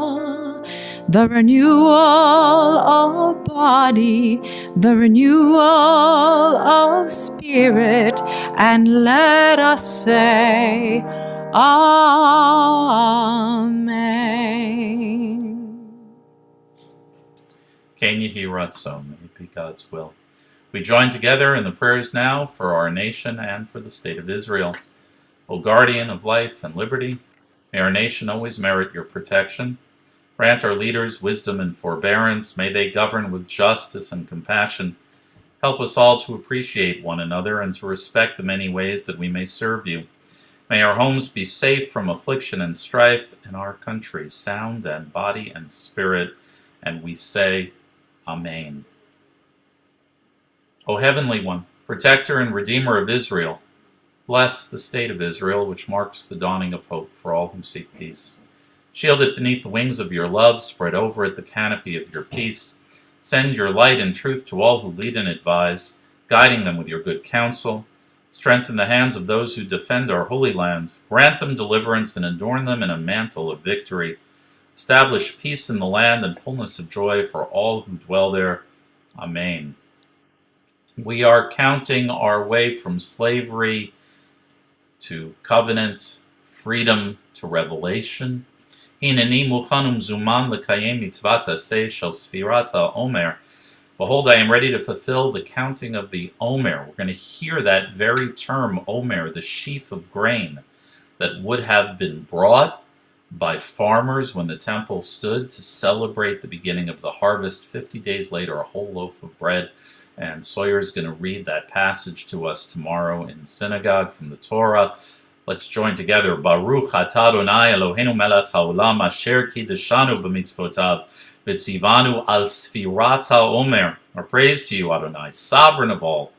the renewal of body, the renewal of spirit, and let us say Amen. Ken Yehi Ratzon, may it be God's will. We join together in the prayers now for our nation and for the state of Israel. O guardian of life and liberty, may our nation always merit your protection. Grant our leaders wisdom and forbearance. May they govern with justice and compassion. Help us all to appreciate one another and to respect the many ways that we may serve you. May our homes be safe from affliction and strife, and our country sound in body and spirit. And we say, Amen. O Heavenly One, Protector and Redeemer of Israel, bless the state of Israel, which marks the dawning of hope for all who seek peace. Shield it beneath the wings of your love, spread over it the canopy of your peace. Send your light and truth to all who lead and advise, guiding them with your good counsel. Strengthen the hands of those who defend our holy land. Grant them deliverance and adorn them in a mantle of victory. Establish peace in the land and fullness of joy for all who dwell there. Amen. We are counting our way from slavery to covenant, freedom to revelation. Hineni muchanum zuman lekayem mitzvat aseh shel sfirat ha'omer. Behold, I am ready to fulfill the counting of the Omer. We're going to hear that very term, Omer, the sheaf of grain that would have been brought by farmers when the temple stood to celebrate the beginning of the harvest. 50 days later, a whole loaf of bread. And Sawyer's going to read that passage to us tomorrow in synagogue from the Torah. Let's join together. Baruch atah Adonai Eloheinu melech haolam asher kiddushanu b'mitzvotav v'tzivanu al sfirat ha'omer. Our praise to you, Adonai, sovereign of all.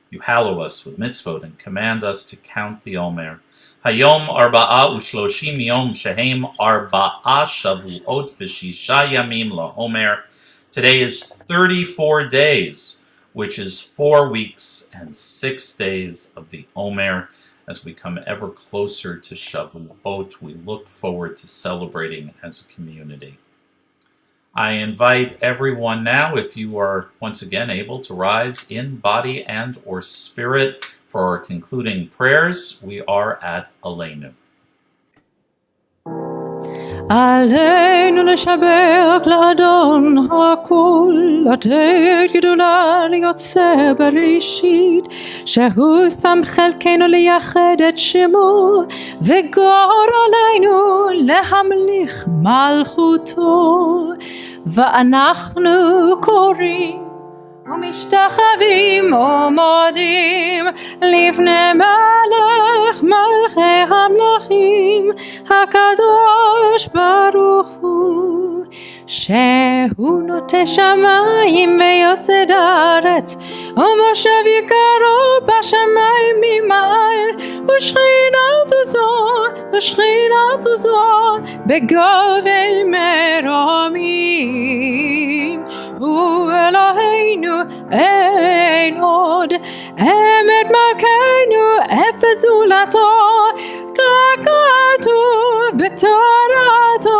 You hallow us with mitzvot and command us to count the Omer. Hayom arba'a ushloshim yom shehem arba'a shavuot v'shisha yamim la'omer. Today is 34 days, which is 4 weeks and 6 days of the Omer. As we come ever closer to Shavuot, we look forward to celebrating as a community. I invite everyone now, if you are once again able to rise in body and or spirit for our concluding prayers. We are at Aleinu. עלינו לשבח לאדון הכל, לתת גדולה ליוצא בראשית, שהוא שם חלקנו לייחד את שמו, וגור עלינו להמליך מלכותו, ואנחנו קוראים ומשתחווים ומודים לפני מלך מלכי המלכים הקדוש ברוך הוא, שהוא נוטה שמיים ויוסד הארץ, ומושב יקרו בשמיים ממעל, ושכינתו זו בגובה מרומים. הוא אלוהינו אין עוד, אמת מלכנו אפס זולתו, כתוב בתורתו,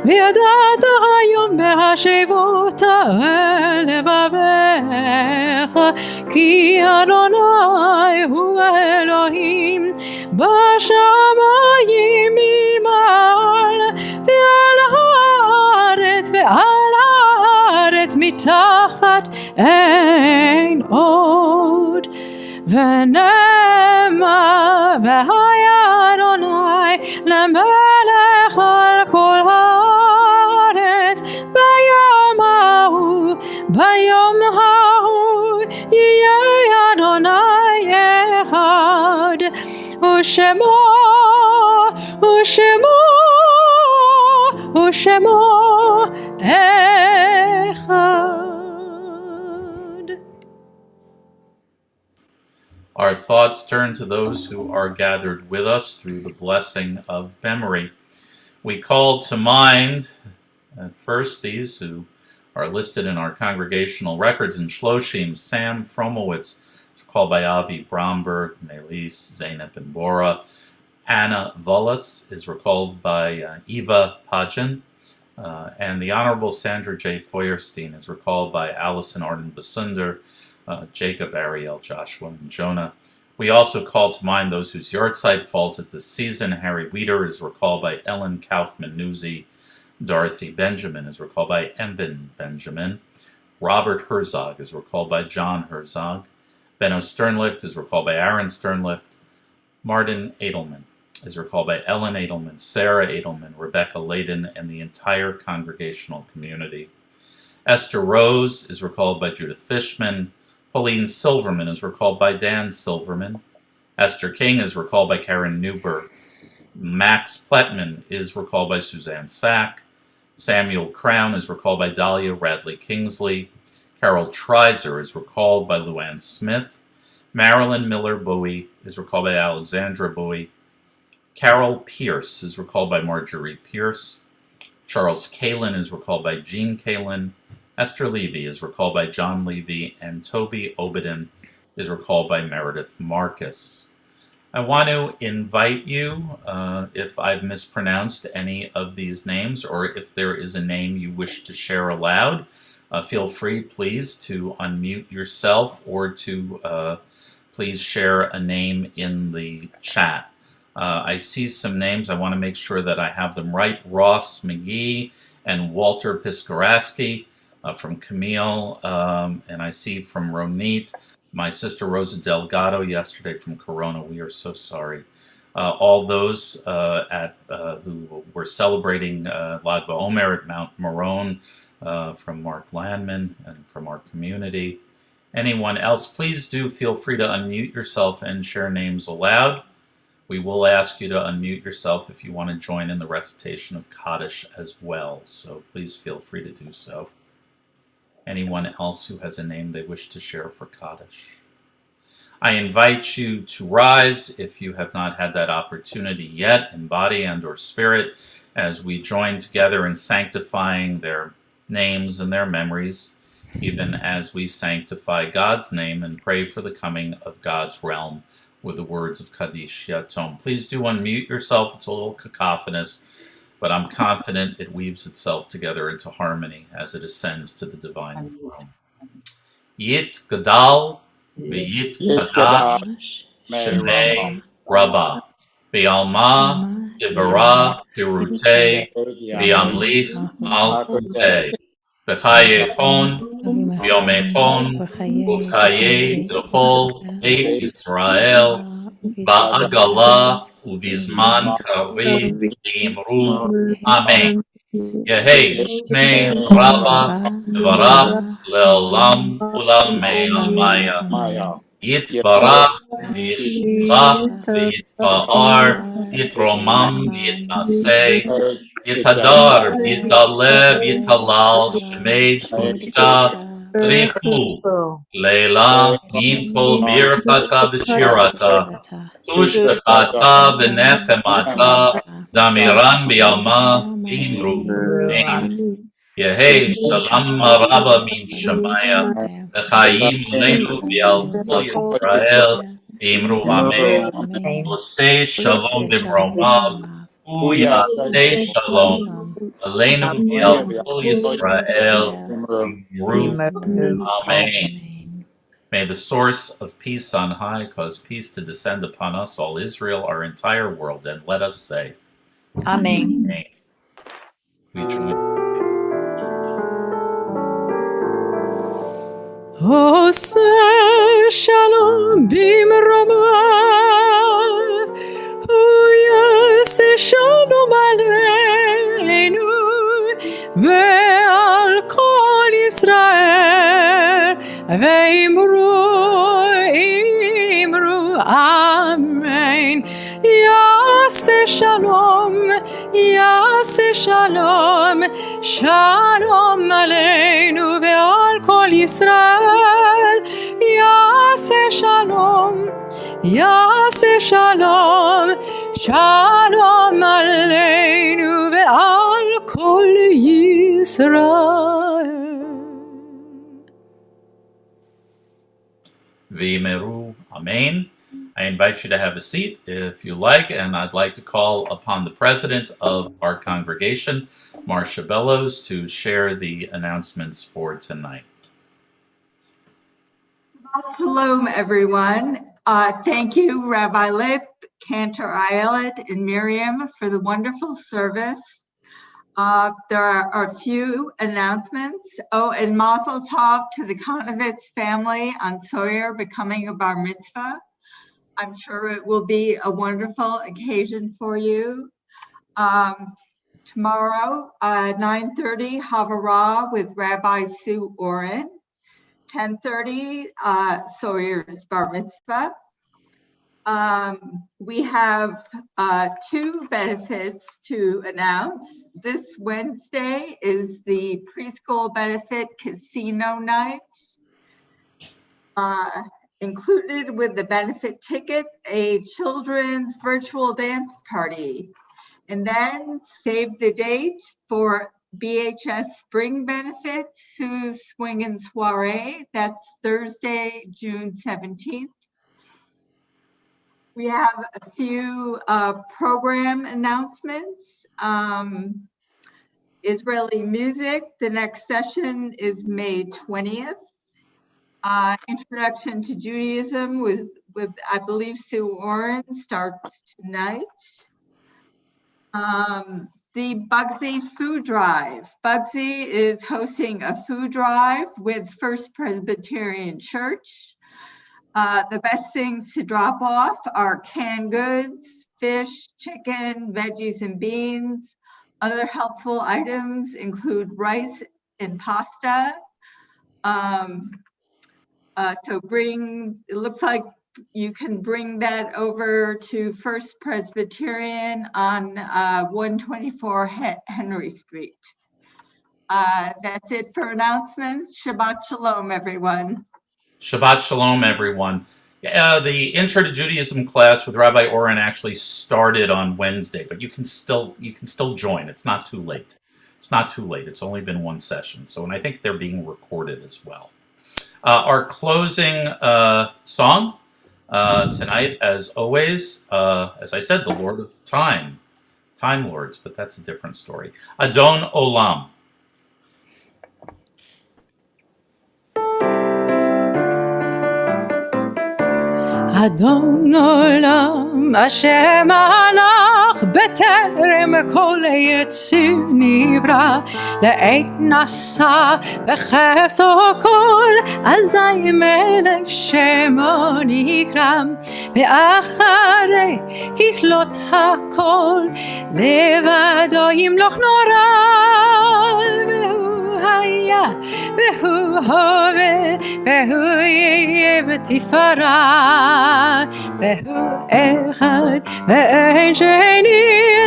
וידעת היום בהשיבות אל לבביך, כי אדוני הוא האלוהים בשמיים ממעל, ועל הארץ מתחת אין עוד. ונאמר והיה אדוני למלך על כל הארץ, ביום ההוא יהיה אדוני אחד, ושמו אחד. Our thoughts turn to those who are gathered with us through the blessing of memory. We call to mind at first these who are listed in our congregational records in Shloshim: Sam Fromowitz, called by Avi Bromberg, Melis, Zeynep, and Bora. Anna Volus is recalled by Eva Pagin. And the Honorable Sandra J. Feuerstein is recalled by Allison Arden Basunder, Jacob, Ariel, Joshua, and Jonah. We also call to mind those whose yahrzeit falls at this season. Harry Weeder is recalled by Ellen Kaufman-Newsy. Dorothy Benjamin is recalled by Envin Benjamin. Robert Herzog is recalled by John Herzog. Benno Sternlicht is recalled by Aaron Sternlicht. Martin Edelman is recalled by Ellen Edelman, Sarah Edelman, Rebecca Layden, and the entire congregational community. Esther Rose is recalled by Judith Fishman. Pauline Silverman is recalled by Dan Silverman. Esther King is recalled by Karen Newberg. Max Pletman is recalled by Suzanne Sack. Samuel Crown is recalled by Dahlia Radley Kingsley. Carol Treiser is recalled by Luann Smith. Marilyn Miller Bowie is recalled by Alexandra Bowie. Carol Pierce is recalled by Marjorie Pierce. Charles Kalin is recalled by Jean Kalin. Esther Levy is recalled by John Levy. And Toby Obedin is recalled by Meredith Marcus. I want to invite you, if I've mispronounced any of these names, or if there is a name you wish to share aloud, feel free, please, to unmute yourself or to please share a name in the chat. I see some names. I want to make sure that I have them right. Ross McGee and Walter Piskaraski from Camille, and I see from Ronit. My sister Rosa Delgado yesterday from Corona. We are so sorry. All those who were celebrating Lag BaOmer at Mount Meron, from Mark Landman and from our community. Anyone else, please do feel free to unmute yourself and share names aloud. We will ask you to unmute yourself if you want to join in the recitation of Kaddish as well. So please feel free to do so. Anyone else who has a name they wish to share for Kaddish? I invite you to rise if you have not had that opportunity yet, in body and or spirit, as we join together in sanctifying their names and their memories, even as we sanctify God's name and pray for the coming of God's realm with the words of Kaddish Yatom. Please do unmute yourself. It's a little cacophonous, but I'm confident it weaves itself together into harmony as it ascends to the divine throne. Yit Gadal v'yit Kadash Shnei Rabbah V'alma Tivara Pirutei V'amlich Al Kutei V'chayechon V'yomechon V'chaye D'chol Beit Yisrael Ba'agala Uvizman Karev V'imru Amen. Yehei Shmei Rabbah V'varach Le'olam U'lalmei Almaya Yitbarach V'yishbach V'yitba'ar Yitromam V'yitnaseh Yitadar V'yitalev V'yitalal Shmei T'chusha Trichu Leila Min Kol Birchata V'shirata Tushtakata V'nechemata Damiran B'yalma V'imru Amen. Yehei Shalom Rabba Min Shemaya V'chaim Leinu V'yal Kol Yisrael V'imru Amen. Osei Shalom B'mromav Uyasei Shalom Aleinu V'yal Kol Yisrael V'imru Amen. May the source of peace on high cause peace to descend upon us, all Israel, our entire world, and let us say, Amen. Amen. We join. Oseh Shalom b'mromav, Uyaseh Shalom aleinu ve'al kol Yisrael. אמרו אמן. יעשה שלום, יעשה שלום, שלום עלינו ועל כל ישראל. יעשה שלום, יעשה שלום, שלום עלינו ועל כל ישראל. V'yimeru, Amen. I invite you to have a seat if you like, and I'd like to call upon the president of our congregation, Marcia Bellows, to share the announcements for tonight. Shalom, everyone. Thank you, Rabbi Lip, Cantor Ayelet, and Miriam for the wonderful service. There are a few announcements. Oh, and Mazel Tov to the Konovitz family on Sawyer becoming a bar mitzvah. I'm sure it will be a wonderful occasion for you. Tomorrow, 9:30, Havara with Rabbi Sue Oren. 10:30, Sawyer's bar mitzvah. We have two benefits to announce. This Wednesday is the preschool benefit casino night. Included with the benefit ticket, a children's virtual dance party. And then save the date for BHS Spring Benefit, Sue's Swing and Soiree. That's Thursday, June 17th. We have a few program announcements. Israeli music, the next session is May 20th. Introduction to Judaism with I believe Sue Oren starts tonight. The Bugsy Food Drive. Bugsy is hosting a food drive with First Presbyterian Church. The best things to drop off are canned goods, fish, chicken, veggies, and beans. Other helpful items include rice and pasta. So it looks like you can bring that over to First Presbyterian on 124 Henry Street. That's it for announcements. Shabbat Shalom, everyone. Shabbat Shalom, everyone. The Intro to Judaism class with Rabbi Oren actually started on Wednesday, but you can still join. It's not too late. It's not too late. It's only been one session, and I think they're being recorded as well. Our closing song tonight, as always, as I said, the Lord of Time Lords, but that's a different story. Adon Olam. אדון עולם השם הלך בטרם כל יציר נברא לעת נשא בחפצו כל אזי מלך שמו נקרא ואחרי ככלות הכל לבדו ימלוך נורא והוא היה והוא הווה והוא יהיה בתפארה והוא אחד ואין שני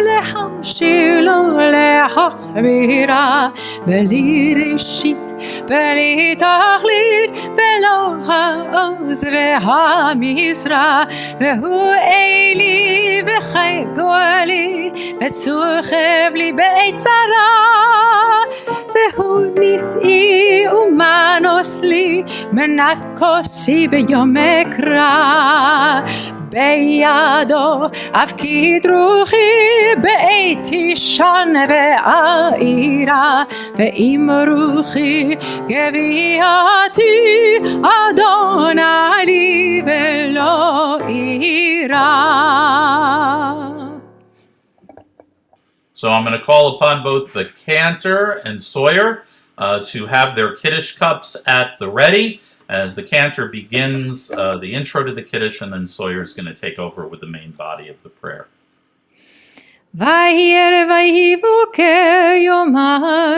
להמשיל לו להחמירה בלי ראשית בלי תכלית בלא העוז והמשרה והוא אלי וחגואלי וצור חבלי בעת צרה והוא נשאי ומנוס לי מנת כוסי ביום אקרא בידו אפקיד רוחי בעת תישן ועירה ואם רוחי גביעתי אדוני לי ולא אירה. So I'm going to call upon both the cantor and Sawyer to have their Kiddush cups at the ready as the cantor begins the intro to the Kiddush, and then Sawyer's going to take over with the main body of the prayer. ויהי ערב ויהי בוקר יום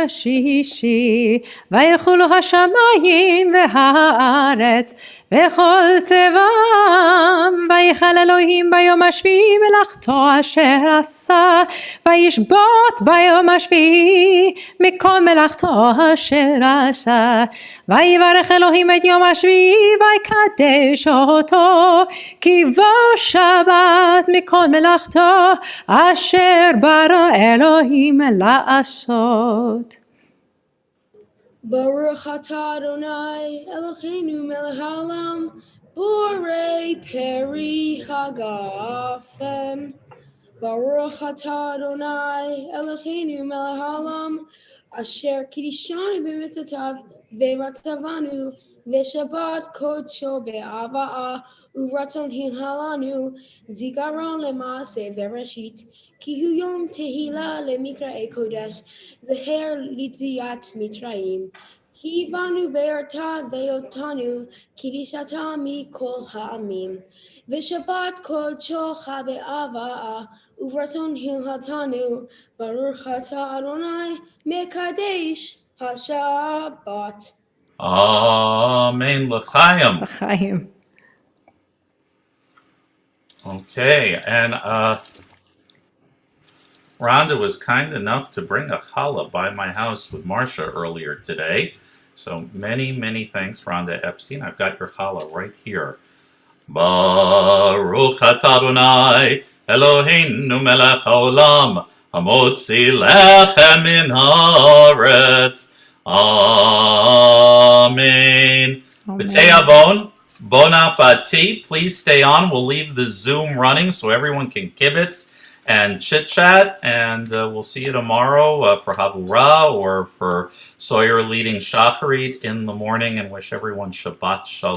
השישי, ויחולו השמיים והארץ וכל צבאם, ויחל אלוהים ביום השביעי מלאכתו אשר עשה, וישבות ביום השביעי מכל מלאכתו אשר עשה. ויברך אלוהים את יום השביעי ויקדש אותו, כי בו שבת מכל מלאכתו אשר ברא אלוהים לעשות. Baruch atah Adonai Eloheinu melech haolam, borei peri hagafen. Baruch atah Adonai Eloheinu melech haolam, asher kiddushanu b'mitzvotav v'ratzavanu v'shabbat kodsho be'ava'ah uvratzon hinhalanu zikaron lema'aseh v'reshit. כי הוא יום תהילה למקראי קודש, זכר ליציאת מצרים. כי בנו והרתה ואותנו, קידשתה מכל העמים. ושבת קודשך בהבאה, וברצון הלכתנו, ברוך אתה אדוני, מקדש השבת. Amen. L'chaim. לחיים. Okay, and Rhonda was kind enough to bring a challah by my house with Marcia earlier today. So many, many thanks, Rhonda Epstein. I've got your challah right here. Baruch atah Adonai Eloheinu melech haolam, hamotzi lechem min haaretz. Amen. B'te'avon, bon appetit. Please stay on. We'll leave the Zoom running so everyone can kibitz and chit-chat, and we'll see you tomorrow for Havurah or for Sawyer leading Shacharit in the morning, and wish everyone Shabbat Shalom.